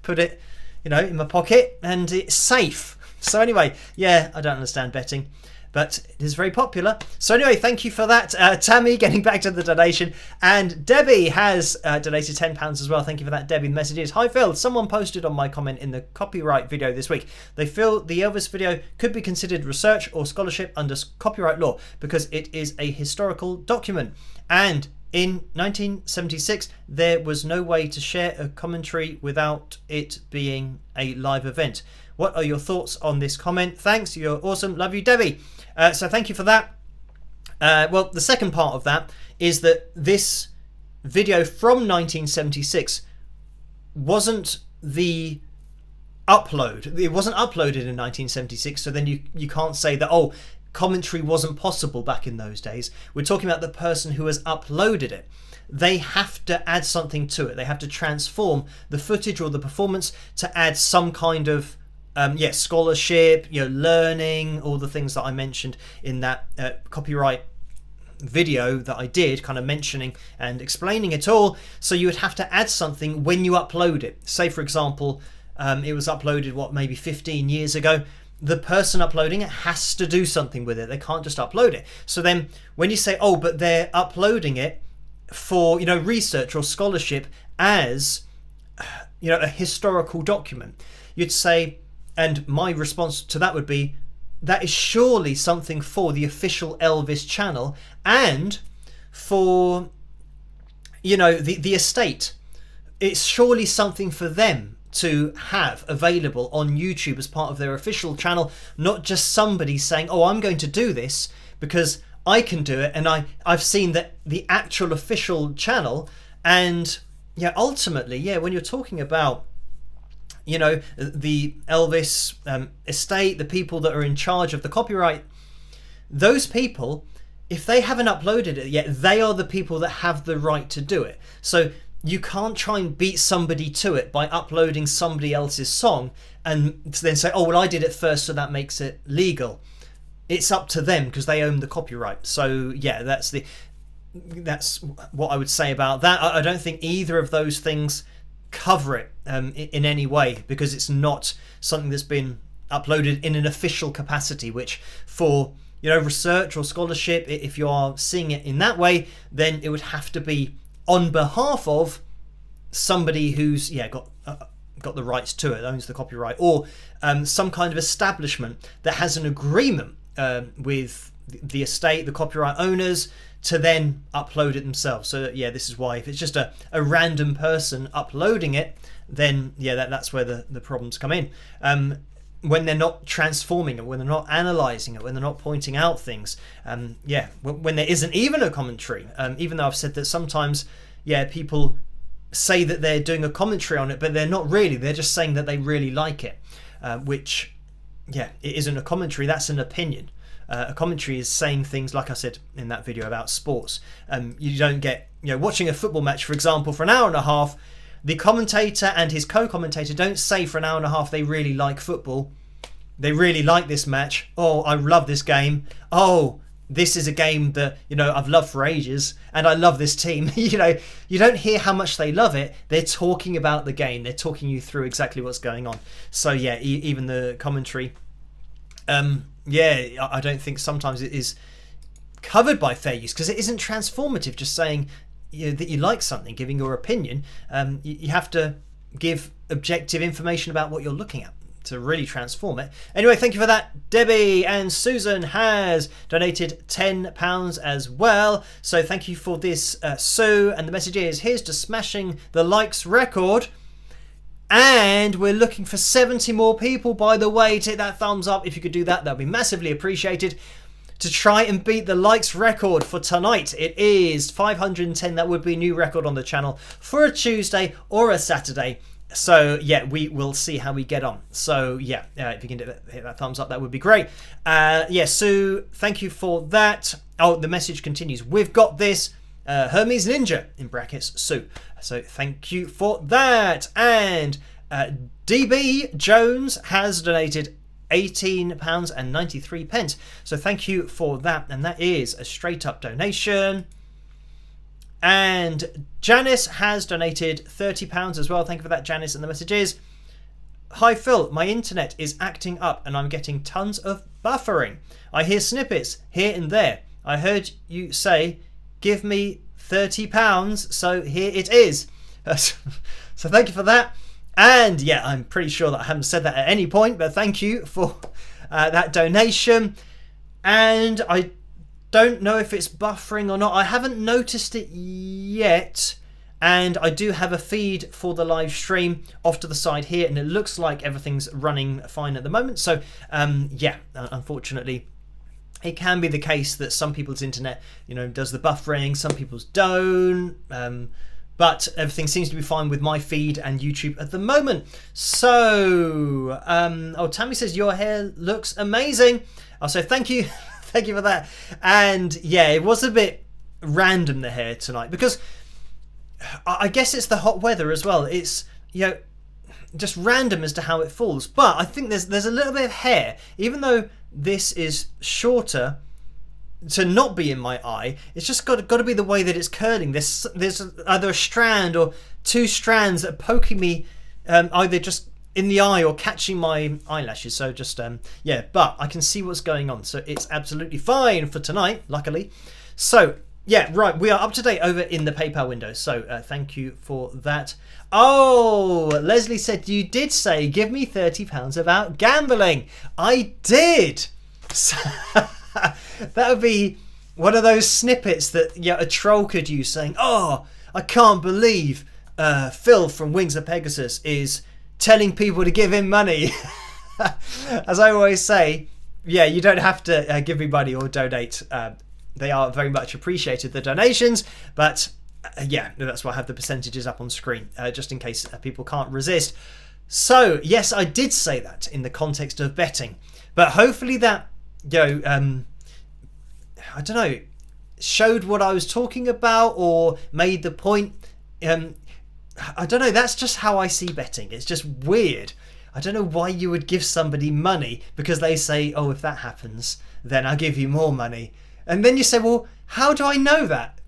Put it, in my pocket and it's safe. So anyway, I don't understand betting, but it is very popular. So anyway, thank you for that. Tammy getting back to the donation, and Debbie has donated £10 as well. Thank you for that, Debbie. The message is, hi Phil, someone posted on my comment in the copyright video this week. They feel the Elvis video could be considered research or scholarship under copyright law because it is a historical document. And in 1976, there was no way to share a commentary without it being a live event. What are your thoughts on this comment? Thanks, you're awesome. Love you, Debbie. So thank you for that. Well, the second part of that is that this video from 1976 wasn't the upload. It wasn't uploaded in 1976, so then you can't say that, oh, commentary wasn't possible back in those days. We're talking about the person who has uploaded it. They have to add something to it. They have to transform the footage or the performance to add some kind of scholarship, learning, all the things that I mentioned in that copyright video that I did, kind of mentioning and explaining it all. So you would have to add something when you upload it. Say, for example, it was uploaded, maybe 15 years ago. The person uploading it has to do something with it. They can't just upload it. So then when you say, oh, but they're uploading it for, research or scholarship as a historical document, you'd say, and my response to that would be, that is surely something for the official Elvis channel and for, the estate. It's surely something for them to have available on YouTube as part of their official channel, not just somebody saying, oh, I'm going to do this because I can do it, and I've seen that the actual official channel. And ultimately, when you're talking about the Elvis estate, the people that are in charge of the copyright, those people, if they haven't uploaded it yet, they are the people that have the right to do it. So you can't try and beat somebody to it by uploading somebody else's song and then say, oh, well, I did it first, so that makes it legal. It's up to them because they own the copyright. So that's what I would say about that. I don't think either of those things cover it in any way, because it's not something that's been uploaded in an official capacity, which for research or scholarship, if you are seeing it in that way, then it would have to be on behalf of somebody who's got the rights to it, owns the copyright, or some kind of establishment that has an agreement with the estate, the copyright owners, to then upload it themselves. So this is why if it's just a random person uploading it, then that's where the problems come in. When they're not transforming it, when they're not analysing it, when they're not pointing out things, when there isn't even a commentary, even though I've said that sometimes people say that they're doing a commentary on it, but they're not really, they're just saying that they really like it, which it isn't a commentary, that's an opinion. A commentary is saying things, like I said in that video about sports. You don't get, watching a football match, for example, for an hour and a half, the commentator and his co-commentator don't say for an hour and a half they really like football. They really like this match. Oh, I love this game. Oh, this is a game that, I've loved for ages, and I love this team. You don't hear how much they love it. They're talking about the game. They're talking you through exactly what's going on. So even the commentary, I don't think sometimes it is covered by fair use, because it isn't transformative. Just saying that you like something, giving your opinion, you have to give objective information about what you're looking at to really transform it. Anyway, thank you for that, Debbie. And Susan has donated £10 as well, so thank you for this, Sue. And the message is, here's to smashing the likes record. And we're looking for 70 more people, by the way, to hit that thumbs up. If you could do that, that'd be massively appreciated, to try and beat the likes record for tonight. It is 510. That would be a new record on the channel for a Tuesday or a Saturday. So we will see how we get on. So if you can hit that thumbs up, that would be great. Sue, thank you for that. Oh, the message continues. We've got this. Hermes Ninja, in brackets, Sue. So thank you for that. And DB Jones has donated £18.93. So thank you for that. And that is a straight up donation. And Janice has donated £30 as well. Thank you for that, Janice. And the message is, hi Phil, my internet is acting up and I'm getting tons of buffering. I hear snippets here and there. I heard you say, give me £30, so here it is. So thank you for that. And I'm pretty sure that I haven't said that at any point, but thank you for that donation. And I don't know if it's buffering or not. I haven't noticed it yet. And I do have a feed for the live stream off to the side here, and it looks like everything's running fine at the moment. So unfortunately, it can be the case that some people's internet, does the buffering, some people's don't. But everything seems to be fine with my feed and YouTube at the moment. So, Tammy says your hair looks amazing. So thank you, thank you for that. And it was a bit random, the hair tonight, because I guess it's the hot weather as well. It's just random as to how it falls. But I think there's a little bit of hair, even though this is shorter, to not be in my eye. It's just got to be the way that it's curling. There's either a strand or two strands that are poking me, either just in the eye or catching my eyelashes. So just but I can see what's going on, so it's absolutely fine for tonight, luckily. So Yeah, right. We are up to date over in the PayPal window. So thank you for that. Oh, Leslie said you did say give me £30 about gambling. I did. So, that would be one of those snippets that a troll could use, saying, "Oh, I can't believe Phil from Wings of Pegasus is telling people to give him money." As I always say, you don't have to give me money or donate. They are very much appreciated, the donations, but that's why I have the percentages up on screen, just in case people can't resist. So, yes, I did say that in the context of betting, but hopefully that, I don't know, showed what I was talking about or made the point. I don't know, that's just how I see betting. It's just weird. I don't know why you would give somebody money because they say, oh, if that happens, then I'll give you more money. And then you say, well, how do I know that?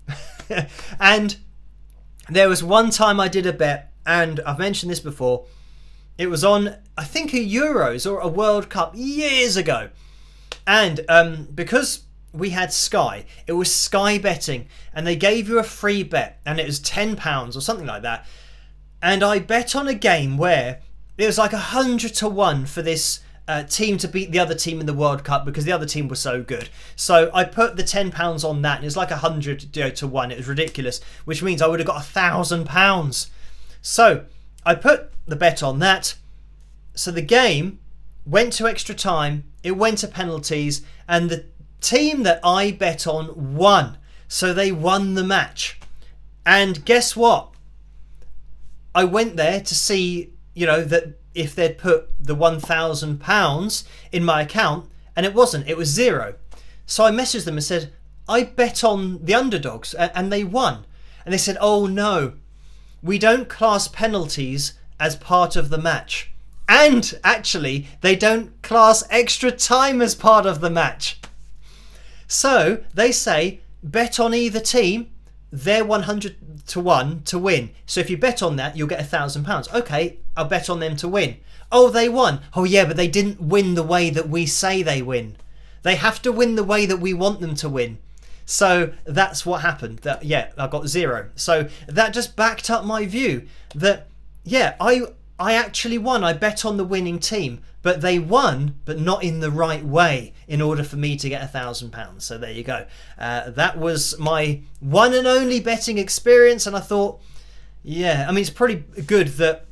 And there was one time I did a bet, and I've mentioned this before. It was on, I think, a Euros or a World Cup years ago. And because we had Sky, it was Sky betting, and they gave you a free bet, and it was £10 or something like that. And I bet on a game where it was like 100 to 1 for this team to beat the other team in the World Cup because the other team was so good. So I put the £10 on that, and it was like 100 to 1. It was ridiculous, which means I would have got £1,000. So I put the bet on that. So the game went to extra time, it went to penalties, and the team that I bet on won. So they won the match. And guess what? I went there to see, that if they'd put the £1,000 in my account, and it wasn't, it was zero. So I messaged them and said, I bet on the underdogs and they won. And they said, oh no, we don't class penalties as part of the match. And actually, they don't class extra time as part of the match. So they say, bet on either team, they're 100 to 1 to win. So if you bet on that, you'll get £1,000. Okay, I'll bet on them to win. Oh, they won. Oh yeah, but they didn't win the way that we say they win. They have to win the way that we want them to win. So that's what happened. That I got zero. So that just backed up my view that I actually won. I bet on the winning team, but they won, but not in the right way in order for me to get £1,000. So there you go. That was my one and only betting experience. And I thought, it's pretty good that,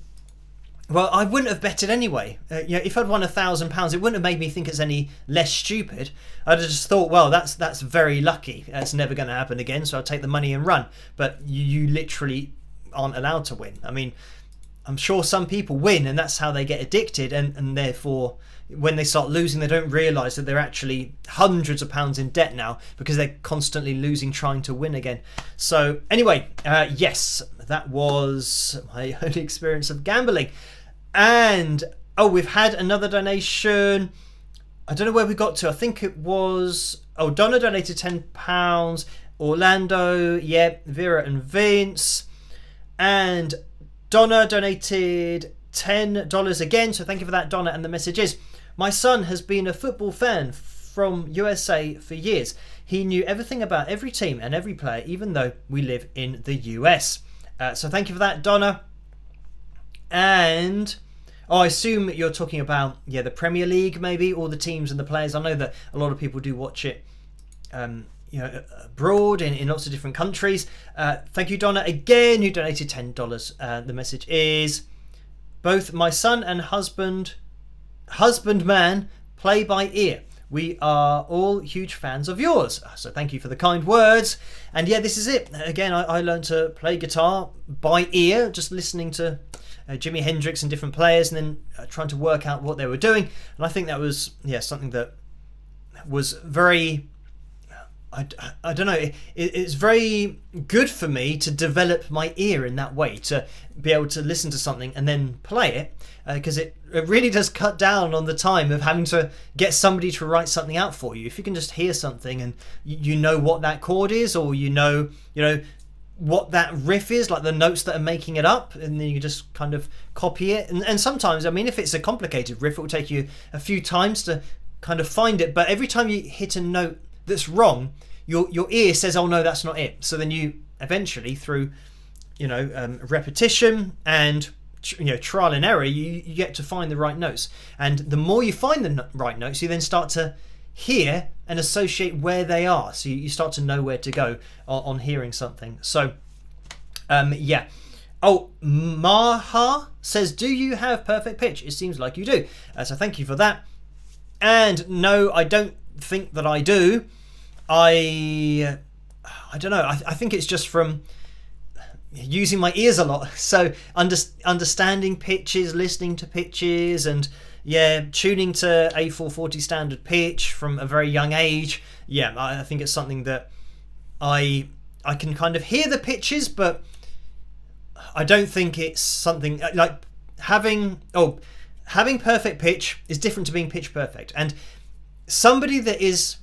well, I wouldn't have betted anyway. If I'd won £1,000, it wouldn't have made me think it's any less stupid. I'd have just thought, well, that's very lucky. That's never going to happen again. So I'll take the money and run. But you literally aren't allowed to win. I mean, I'm sure some people win and that's how they get addicted, and therefore when they start losing they don't realise that they're actually hundreds of pounds in debt now because they're constantly losing trying to win again. So anyway, yes, that was my only experience of gambling. And we've had another donation. I don't know where we got to. I think it was Donna donated £10, Orlando, Vera and Vince, and Donna donated $10 again, so thank you for that, Donna. And the message is, my son has been a football fan from USA for years. He knew everything about every team and every player, even though we live in the US. So thank you for that, Donna. And I assume you're talking about the Premier League, maybe, all the teams and the players. I know that a lot of people do watch it abroad in lots of different countries. Thank you, Donna, again, who donated $10. The message is, both my son and husbandman play by ear. We are all huge fans of yours. So thank you for the kind words. And this is it. Again, I learned to play guitar by ear, just listening to Jimi Hendrix and different players, and then trying to work out what they were doing. And I think that was something that was very, I don't know, it's very good for me to develop my ear in that way, to be able to listen to something and then play it, because it really does cut down on the time of having to get somebody to write something out for you. If you can just hear something and you know what that chord is, or you know what that riff is, like the notes that are making it up, and then you just kind of copy it. And sometimes, I mean, if it's a complicated riff, it will take you a few times to kind of find it, but every time you hit a note that's wrong, your ear says, oh no, that's not it. So then you eventually, through repetition and trial and error, you get to find the right notes. And the more you find the right notes, you then start to hear and associate where they are. So you start to know where to go on hearing something. So yeah. Oh, Maha says, do you have perfect pitch? It seems like you do. So thank you for that. And no, I don't think that I do. I don't know. I think it's just from using my ears a lot. So understanding pitches, listening to pitches, and yeah, tuning to A440 standard pitch from a very young age. Yeah, I think it's something that I can kind of hear the pitches, but I don't think it's something like having perfect pitch is different to being pitch perfect. And somebody that is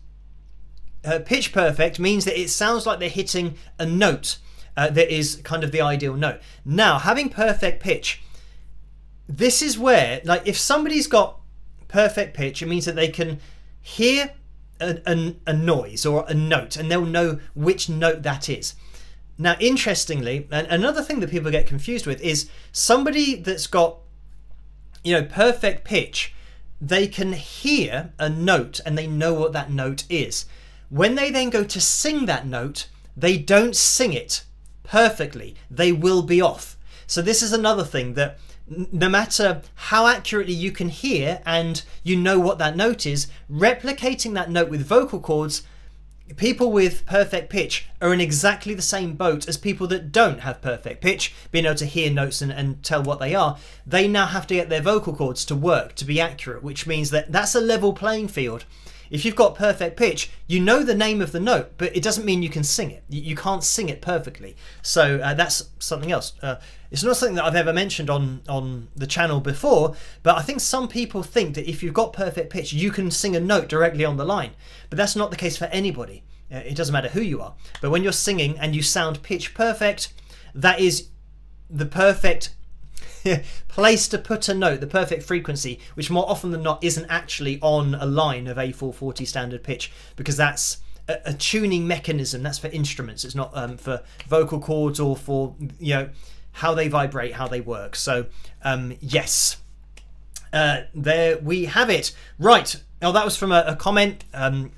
pitch perfect means that it sounds like they're hitting a note that is kind of the ideal note. Now, having perfect pitch, this is where, like, if somebody's got perfect pitch, it means that they can hear a noise or a note, and they'll know which note that is. Now, interestingly, and another thing that people get confused with is somebody that's got, perfect pitch, they can hear a note and they know what that note is. When they then go to sing that note, they don't sing it perfectly. They will be off. So this is another thing, that no matter how accurately you can hear and you know what that note is, replicating that note with vocal cords, people with perfect pitch are in exactly the same boat as people that don't have perfect pitch, being able to hear notes and tell what they are. They now have to get their vocal cords to work, to be accurate, which means that that's a level playing field. If you've got perfect pitch, you know the name of the note, but it doesn't mean you can sing it. You can't sing it perfectly. So that's something else. It's not something that I've ever mentioned on the channel before, but I think some people think that if you've got perfect pitch, you can sing a note directly on the line. But that's not the case for anybody. It doesn't matter who you are. But when you're singing and you sound pitch perfect, that is the perfect place to put a note, the perfect frequency, which more often than not isn't actually on a line of A440 standard pitch, because that's a tuning mechanism. That's for instruments. It's not for vocal cords or for how they vibrate, how they work. So yes, there we have it. Right. Oh, that was from a comment.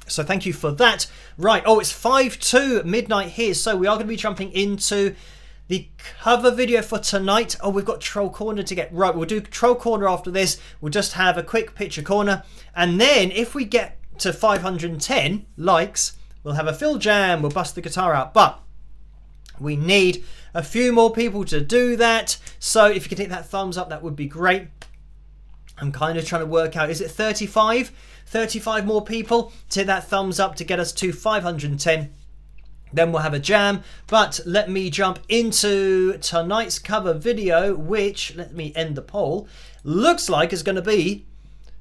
So thank you for that. Right. Oh, it's 5 to midnight here, so we are going to be jumping into the cover video for tonight. Oh, we've got Troll Corner to get right. We'll do Troll Corner after this. We'll just have a quick picture corner, and then if we get to 510 likes, we'll have a FilJam. We'll bust the guitar out, but we need a few more people to do that. So if you could hit that thumbs up, that would be great. I'm kind of trying to work out, is it 35 more people to hit that thumbs up to get us to 510? Then we'll have a jam. But let me jump into tonight's cover video, which, let me end the poll, looks like is going to be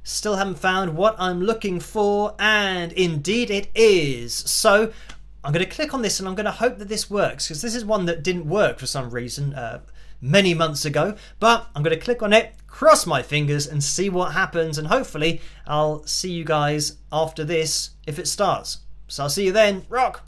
Still Haven't Found What I'm Looking For, and indeed it is. So I'm going to click on this and I'm going to hope that this works, because this is one that didn't work for some reason many months ago. But I'm going to click on it, cross my fingers and see what happens, and hopefully I'll see you guys after this if it starts. So I'll see you then. Rock!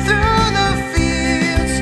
Through the fields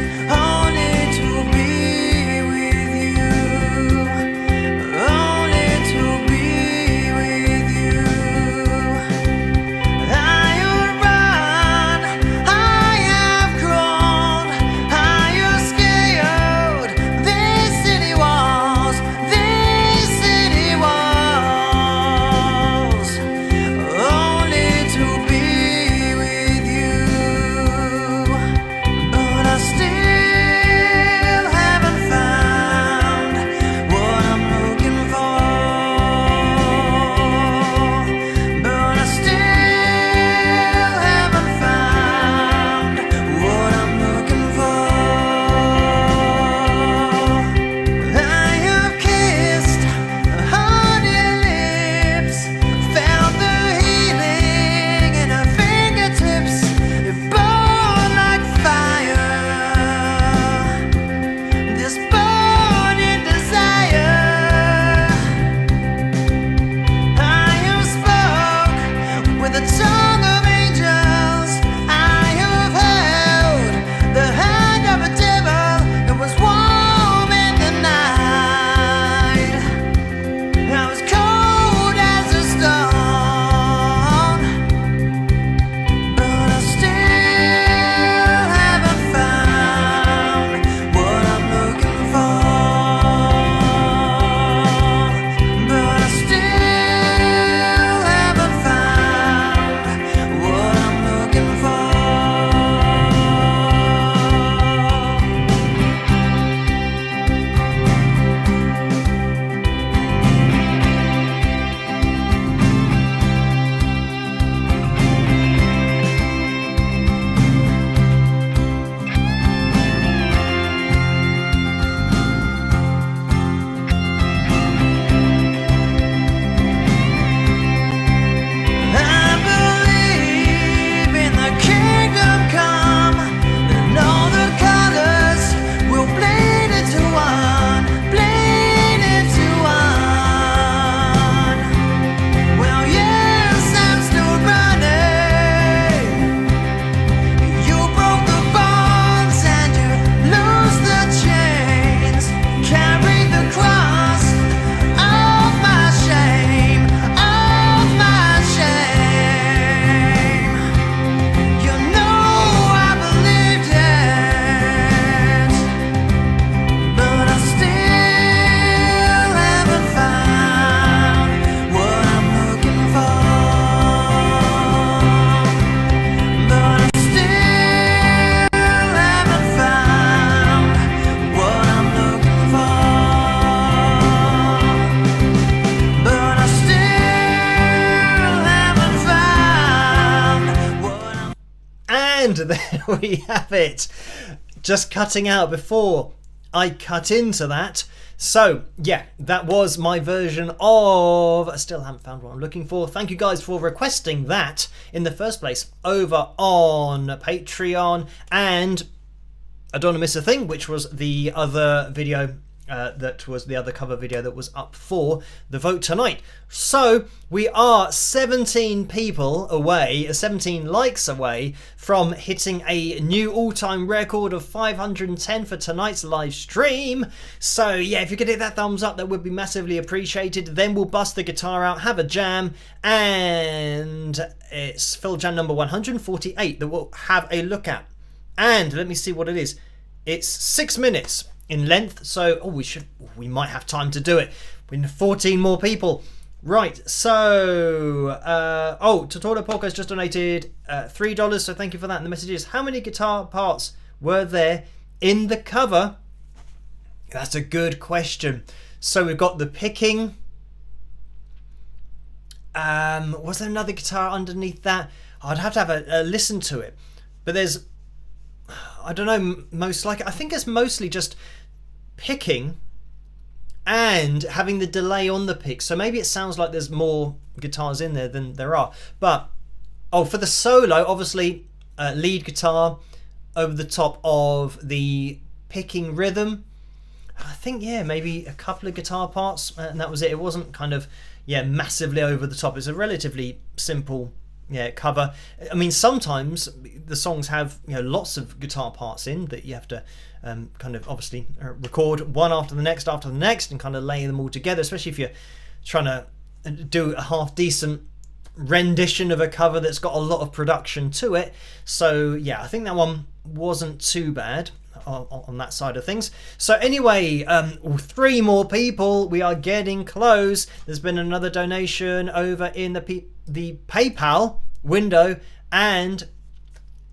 And there we have it. Just cutting out before I cut into that. So yeah, that was my version of, I still haven't found what I'm looking for. Thank you guys for requesting that in the first place over on Patreon. And I Don't Wanna Miss a Thing, which was the other video that was the other cover video that was up for the vote tonight. So we are 17 people away, 17 likes away from hitting a new all-time record of 510 for tonight's live stream. So yeah, if you could hit that thumbs up, that would be massively appreciated. Then we'll bust the guitar out, have a jam, and it's FilJam number 148 that we'll have a look at. And let me see what it is. It's 6 minutes in length, so we might have time to do it. We need 14 more people. Right, so Totoro Polka's just donated $3, so thank you for that. And the message is, how many guitar parts were there in the cover? That's a good question. So we've got the picking. Was there another guitar underneath that? I'd have to have a listen to it. But there's, I don't know, I think it's mostly just picking and having the delay on the pick. So maybe it sounds like there's more guitars in there than there are. But for the solo, obviously lead guitar over the top of the picking rhythm. I think, yeah, maybe a couple of guitar parts, and that was it. It wasn't kind of, massively over the top. It's a relatively simple cover. I mean, sometimes the songs have lots of guitar parts in that you have to kind of obviously record one after the next and kind of lay them all together, especially if you're trying to do a half decent rendition of a cover that's got a lot of production to it. So yeah, I think that one wasn't too bad on that side of things. So anyway, 3 more people. We are getting close. There's been another donation over in the PayPal window, and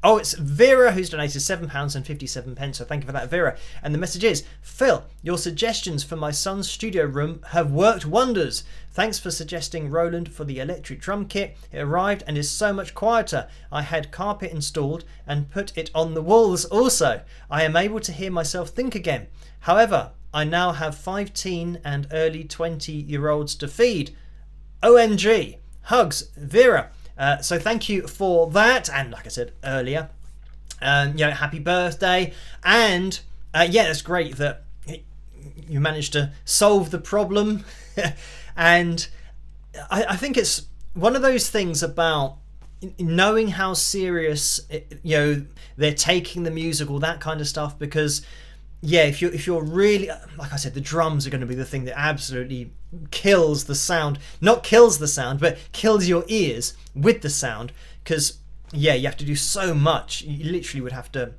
it's Vera who's donated £7.57. So thank you for that, Vera. And the message is, Phil, your suggestions for my son's studio room have worked wonders. Thanks for suggesting Roland for the electric drum kit. It arrived and is so much quieter. I had carpet installed and put it on the walls also. I am able to hear myself think again. However, I now have 5 teen and early 20-year-olds to feed. OMG. Hugs, Vera. So thank you for that, and like I said earlier, happy birthday. And it's great that you managed to solve the problem. And I think it's one of those things about knowing how serious they're taking the music, all that kind of stuff, because if you're really, like I said, the drums are going to be the thing that absolutely kills the sound. Not kills the sound, but kills your ears with the sound, because you have to do so much. You literally would have to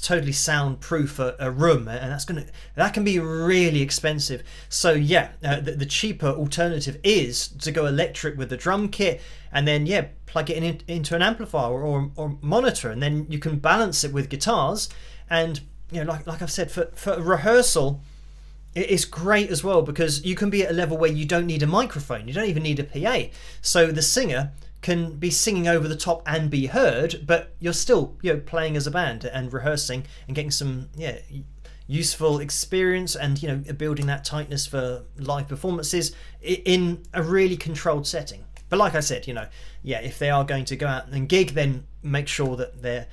totally soundproof a room, and that can be really expensive. So the cheaper alternative is to go electric with the drum kit, and then plug it into an amplifier or monitor, and then you can balance it with guitars. And like I've said, for rehearsal, it is great as well, because you can be at a level where you don't need a microphone, you don't even need a PA. So the singer can be singing over the top and be heard, but you're still playing as a band and rehearsing and getting some useful experience, and building that tightness for live performances in a really controlled setting. But like I said, if they are going to go out and gig, then make sure that they're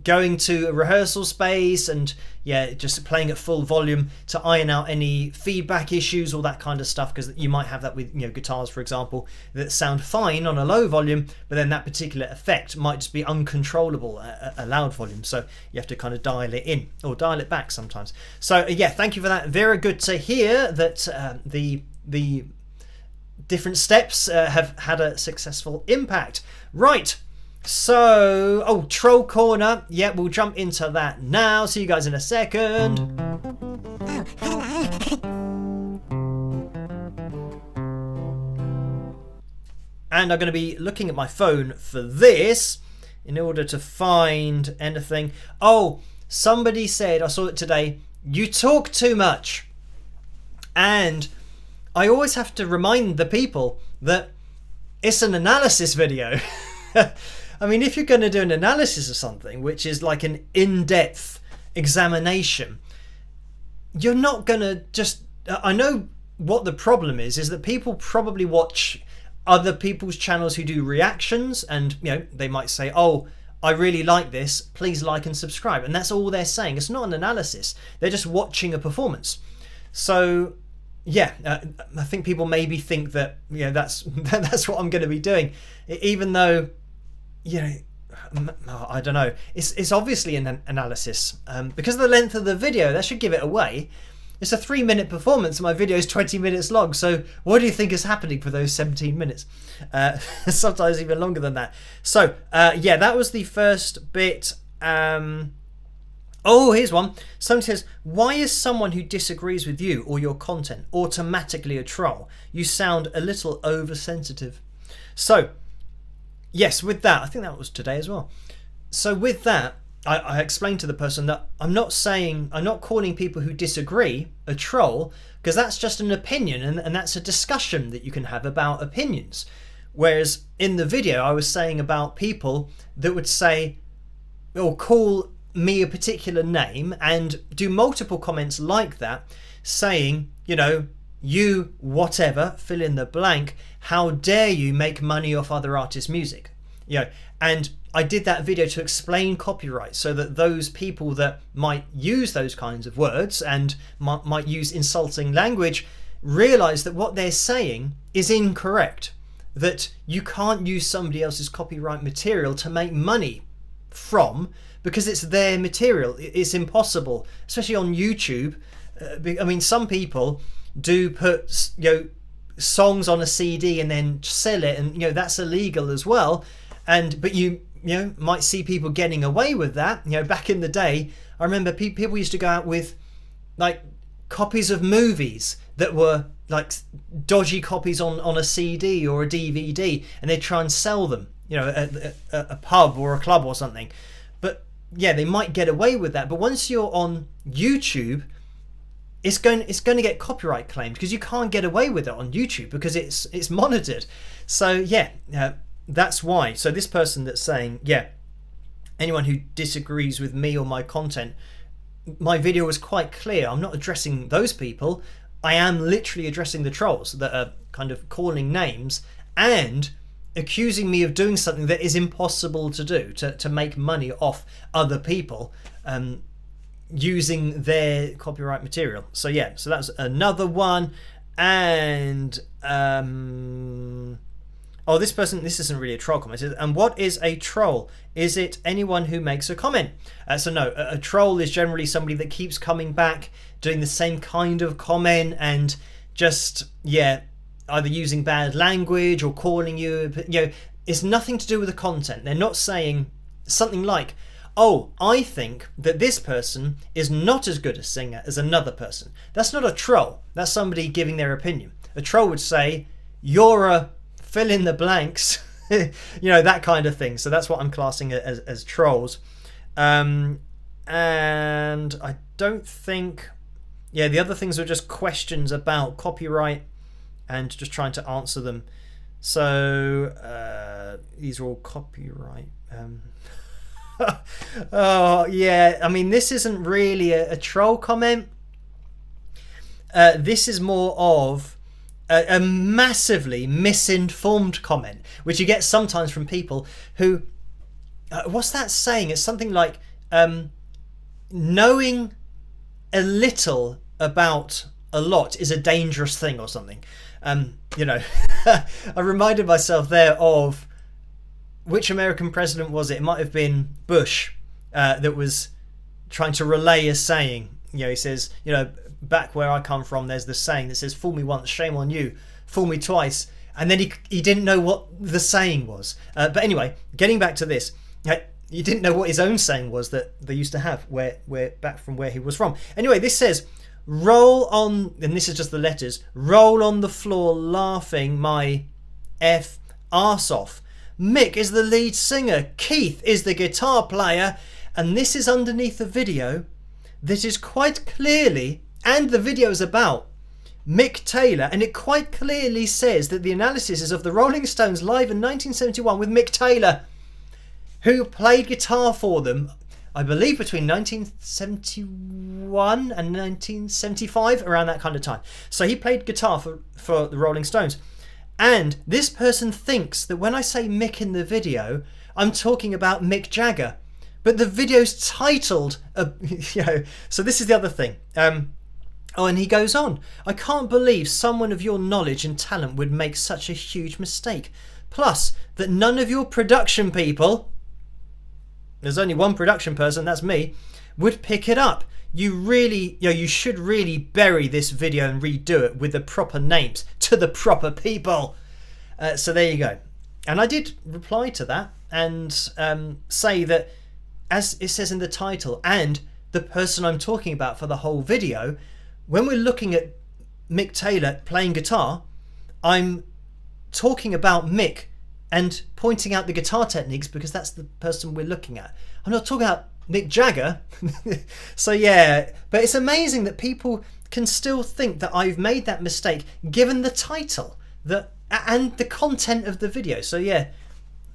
going to a rehearsal space and just playing at full volume to iron out any feedback issues, all that kind of stuff, because you might have that with guitars, for example, that sound fine on a low volume, but then that particular effect might just be uncontrollable at a loud volume, so you have to kind of dial it in or dial it back sometimes. So thank you for that. Very good to hear that the different steps have had a successful impact. Right, so, Troll Corner. We'll jump into that now. See you guys in a second. Oh, hello. And I'm going to be looking at my phone for this in order to find anything. Somebody said, I saw it today, you talk too much. And I always have to remind the people that it's an analysis video. I mean, if you're going to do an analysis of something, which is like an in-depth examination, you're not going to just... I know what the problem is that people probably watch other people's channels who do reactions, and they might say, oh, I really like this, please like and subscribe, and that's all they're saying. It's not an analysis, they're just watching a performance. So yeah, I think people maybe think that that's what I'm going to be doing, even though I don't know, it's obviously an analysis, because of the length of the video. That should give it away. It's a 3-minute performance and my video is 20 minutes long, so what do you think is happening for those 17 minutes? Sometimes even longer than that. So yeah, that was the first bit. Oh, here's one. Someone says, why is someone who disagrees with you or your content automatically a troll? You sound a little oversensitive. So yes, with that, I think that was today as well. So with that, I explained to the person that I'm not calling people who disagree a troll, because that's just an opinion, and that's a discussion that you can have about opinions. Whereas in the video I was saying about people that would say or call me a particular name and do multiple comments like that, saying, you whatever, fill in the blank, how dare you make money off other artists' music. And I did that video to explain copyright, so that those people that might use those kinds of words and might use insulting language realize that what they're saying is incorrect, that you can't use somebody else's copyright material to make money from, because it's their material. It's impossible, especially on YouTube. I mean, some people do put songs on a CD and then sell it, and that's illegal as well. But you might see people getting away with that. Back in the day, I remember people used to go out with like copies of movies that were like dodgy copies on a CD or a DVD, and they'd try and sell them, at a pub or a club or something. But yeah, they might get away with that. But once you're on YouTube, it's going to get copyright claimed, because you can't get away with it on YouTube because it's monitored. So yeah. That's why. So this person that's saying, anyone who disagrees with me or my content, my video was quite clear. I'm not addressing those people. I am literally addressing the trolls that are kind of calling names and accusing me of doing something that is impossible to do, to make money off other people using their copyright material. So yeah, so that's another one. And oh, this isn't really a troll comment. It says, and what is a troll? Is it anyone who makes a comment? So no, a troll is generally somebody that keeps coming back, doing the same kind of comment, and just, either using bad language or calling you, it's nothing to do with the content. They're not saying something like, oh, I think that this person is not as good a singer as another person. That's not a troll. That's somebody giving their opinion. A troll would say, you're a fill in the blanks, that kind of thing. So that's what I'm classing as trolls. And I don't think, the other things are just questions about copyright and just trying to answer them. So these are all copyright. Oh yeah, I mean, this isn't really a troll comment. This is more of a massively misinformed comment, which you get sometimes from people who, what's that saying? It's something like, knowing a little about a lot is a dangerous thing or something. I reminded myself there of, which American president was it? It might have been Bush, that was trying to relay a saying. He says, back where I come from, there's this saying that says, fool me once, shame on you, fool me twice. And then he didn't know what the saying was. But anyway, getting back to this, he didn't know what his own saying was that they used to have where back from where he was from. Anyway, this says, roll on, and this is just the letters, roll on the floor laughing my F arse off. Mick is the lead singer, Keith is the guitar player, and this is underneath the video that is quite clearly, and the video is about Mick Taylor, and it quite clearly says that the analysis is of the Rolling Stones live in 1971 with Mick Taylor. who played guitar for them, I believe between 1971 and 1975, around that kind of time. So he played guitar for the Rolling Stones. And this person thinks that when I say Mick in the video, I'm talking about Mick Jagger. But the video's titled, so this is the other thing. Oh, and he goes on, I can't believe someone of your knowledge and talent would make such a huge mistake. Plus, that none of your production people, there's only one production person, that's me, would pick it up. You should really bury this video and redo it with the proper names to the proper people. So there you go. And I did reply to that and say that, as it says in the title, and the person I'm talking about for the whole video, when we're looking at Mick Taylor playing guitar, I'm talking about Mick and pointing out the guitar techniques because that's the person we're looking at. I'm not talking about Mick Jagger. So yeah, but it's amazing that people can still think that I've made that mistake given the title and the content of the video. So yeah,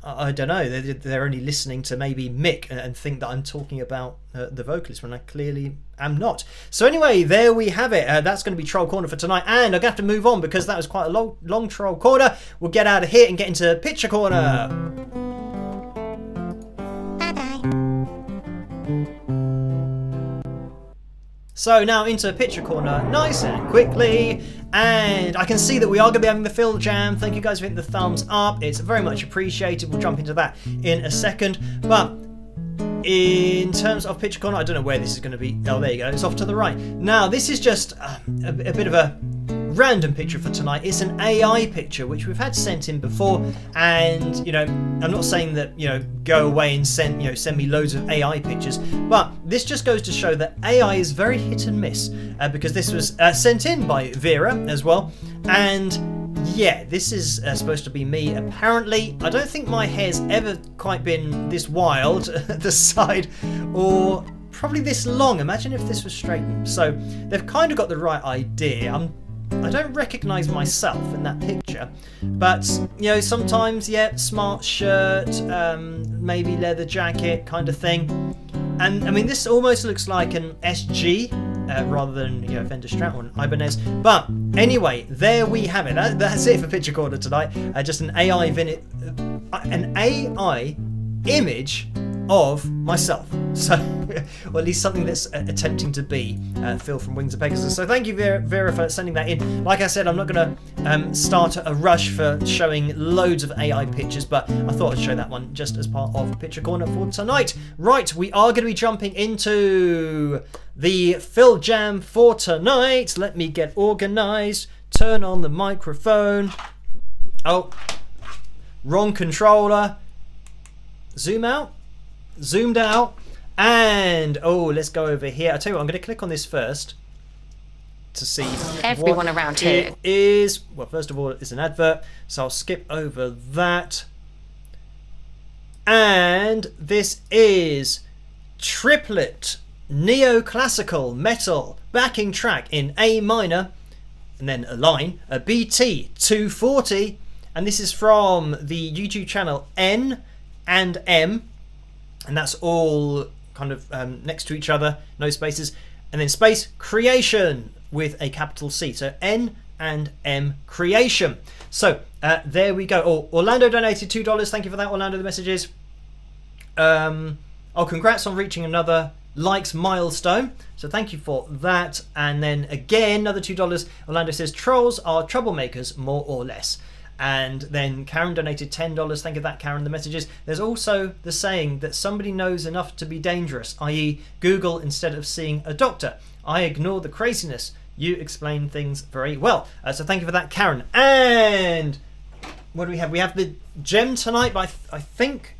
I don't know, they're only listening to maybe Mick and think that I'm talking about the vocalist when I clearly am not. So anyway, there we have it. That's going to be Troll Corner for tonight, and I'm going to have to move on because that was quite a long Troll Corner. We'll get out of here and get into Picture Corner. Bye-bye. So now into Picture Corner, nice and quickly, and I can see that we are going to be having the FilJam. Thank you guys for hitting the thumbs up, it's very much appreciated. We'll jump into that in a second, but in terms of Picture Corner, I don't know where this is going to be. Oh, there you go, it's off to the right. Now this is just a bit of a random picture for tonight. It's an AI picture which we've had sent in before, and I'm not saying that go away and send me loads of AI pictures, but this just goes to show that AI is very hit and miss, because this was sent in by Vera as well, and yeah, this is supposed to be me apparently. I don't think my hair's ever quite been this wild at the side, or probably this long. Imagine if this was straightened. So they've kind of got the right idea. I don't recognise myself in that picture, but sometimes, yeah, smart shirt, maybe leather jacket kind of thing, and I mean this almost looks like an SG rather than Fender Strat or an Ibanez. But anyway, there we have it. That's it for Picture Corner tonight. Just an AI image of myself, so or at least something that's attempting to be Phil from Wings of Pegasus. So thank you Vera for sending that in. Like I said, I'm not going to start a rush for showing loads of AI pictures, but I thought I'd show that one just as part of Picture Corner for tonight. Right, we are going to be jumping into the FilJam for tonight. Let me get organised, turn on the microphone. Oh, wrong controller. Zoom out, zoomed out, and let's go over here. I tell you what, I'm going to click on this first to see everyone around here it is. Well, first of all, it's an advert, so I'll skip over that. And this is triplet neoclassical metal backing track in A minor, and then a line, a BT 240, and this is from the YouTube channel N and M, and that's all kind of next to each other, no spaces, and then space creation with a capital C, so N and M creation. So there we go. Orlando donated $2. Thank you for that, Orlando. The messages. Congrats on reaching another likes milestone, so thank you for that. And then again, another $2. Orlando says trolls are troublemakers, more or less. And then Karen donated $10. Thank you for that, Karen. The messages. There's also the saying that somebody knows enough to be dangerous, i.e. Google instead of seeing a doctor. I ignore the craziness. You explain things very well. So thank you for that, Karen. And what do we have? We have the gem tonight, but I think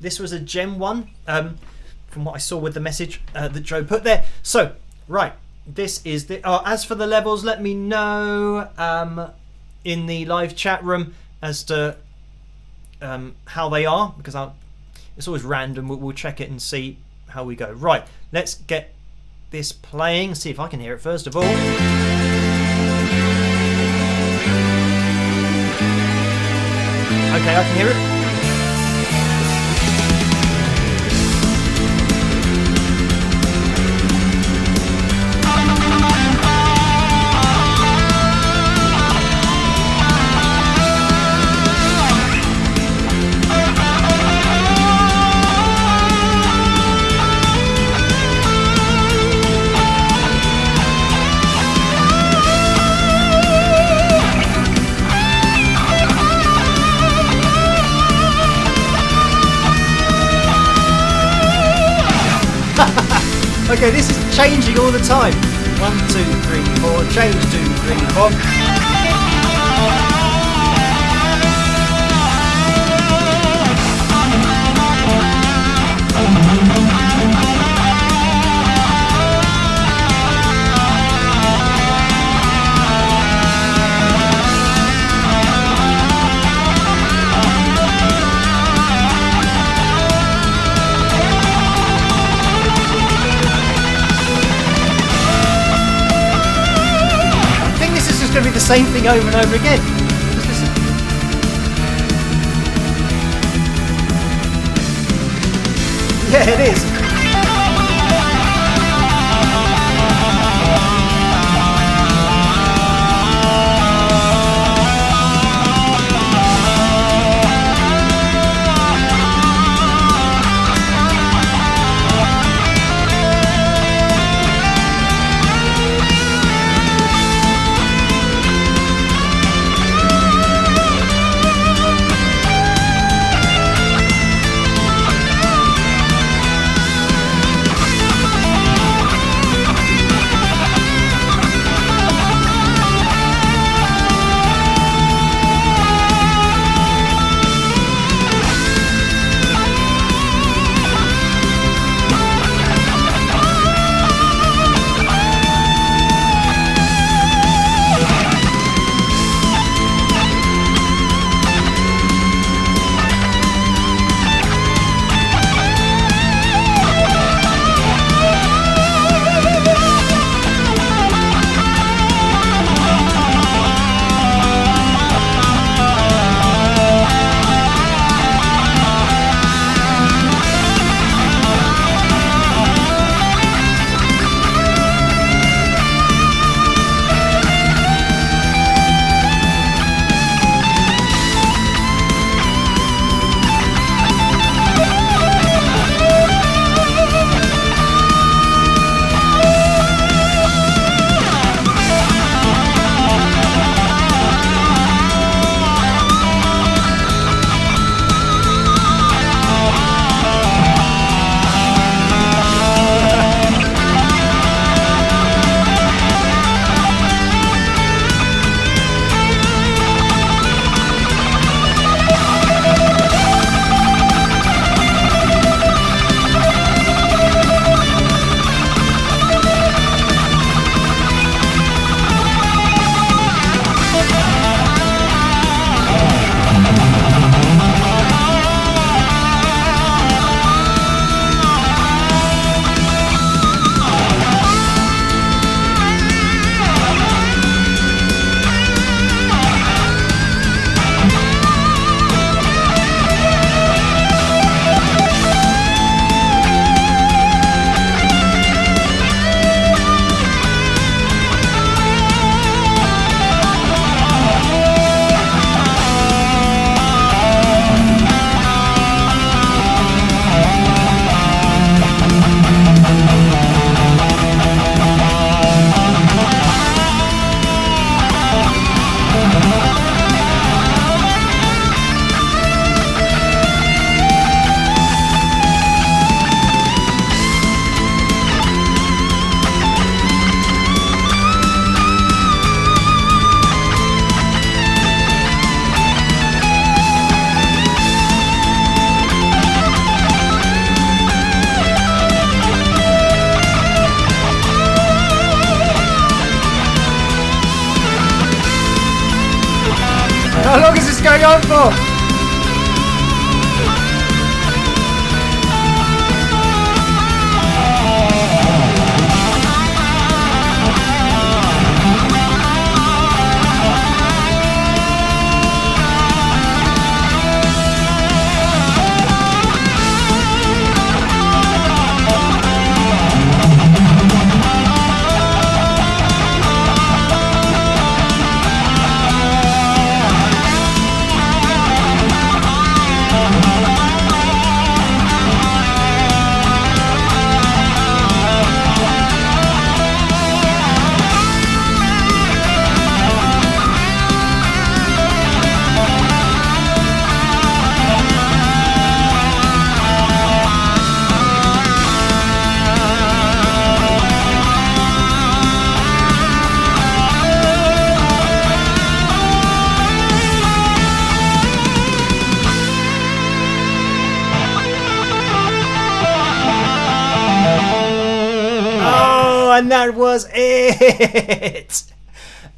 this was a gem one, from what I saw with the message that Joe put there. So, right. This is the... as for the levels, let me know... in the live chat room as to how they are, because it's always random. We'll check it and see how we go. Right, let's get this playing, see if I can hear it first of all. Okay, I can hear it. Okay, this is changing all the time. 1, 2, 3, 4. Change 2, 3, 4. Going to be the same thing over and over again. Just listen. Yeah, it is. How long is this going on for? and that was it.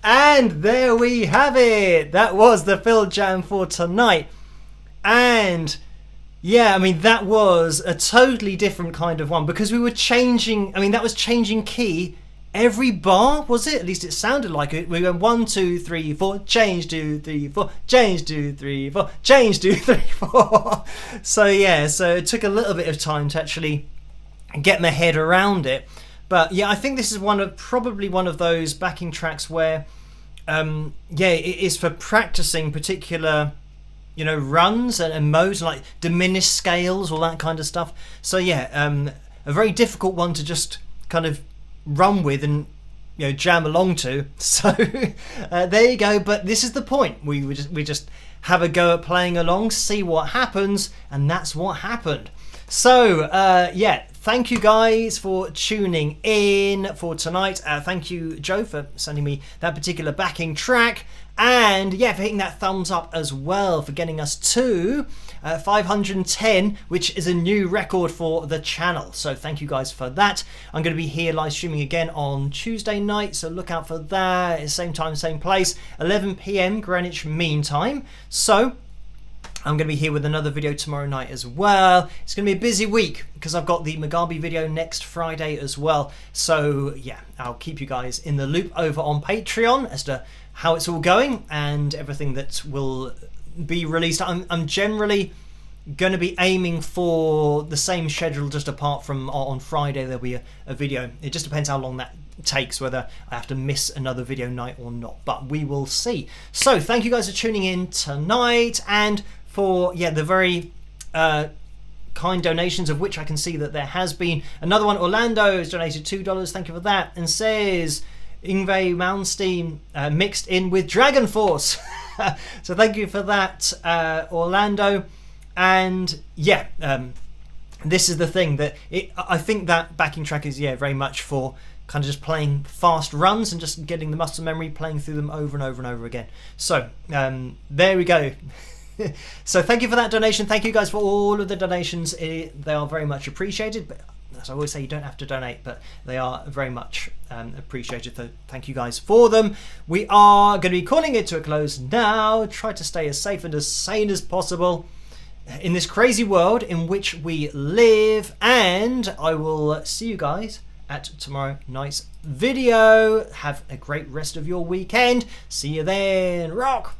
And there we have it. That was the FilJam for tonight. And yeah, I mean, that was a totally different kind of one because we were changing. I mean, that was changing key every bar, was it? At least it sounded like it. We went 1, 2, 3, 4, change 2, 3, 4, change 2, 3, 4, change 2, 3, 4. So yeah, so it took a little bit of time to actually get my head around it. But yeah, I think this is probably one of those backing tracks where, yeah, it is for practicing particular, you know, runs and modes like diminished scales, all that kind of stuff. So yeah, a very difficult one to just kind of run with and, you know, jam along to. So there you go. But this is the point. We just have a go at playing along, see what happens, and that's what happened. So yeah, thank you guys for tuning in for tonight. Thank you, Joe, for sending me that particular backing track. And yeah, for hitting that thumbs up as well, for getting us to 510, which is a new record for the channel. So thank you guys for that. I'm going to be here live streaming again on Tuesday night, so look out for that. Same time, same place, 11 PM Greenwich Mean Time. So I'm going to be here with another video tomorrow night as well. It's going to be a busy week because I've got the Mugabe video next Friday as well. So yeah, I'll keep you guys in the loop over on Patreon as to how it's all going and everything that will be released. I'm generally going to be aiming for the same schedule, just apart from on Friday there'll be a video. It just depends how long that takes, whether I have to miss another video night or not, but we will see. So thank you guys for tuning in tonight, and for the very kind donations, of which I can see that there has been another one. Orlando has donated $2, thank you for that, and says Ingve Malmsteen mixed in with Dragon Force. So thank you for that, Orlando. And yeah, this is the thing that I think that backing track is very much for kind of just playing fast runs and just getting the muscle memory, playing through them over and over and over again. So there we go. So thank you for that donation. Thank you guys for all of the donations. They are very much appreciated. But as I always say, you don't have to donate, but they are very much appreciated. So thank you guys for them. We are going to be calling it to a close now. Try to stay as safe and as sane as possible in this crazy world in which we live. And I will see you guys at tomorrow night's video. Have a great rest of your weekend. See you then. Rock!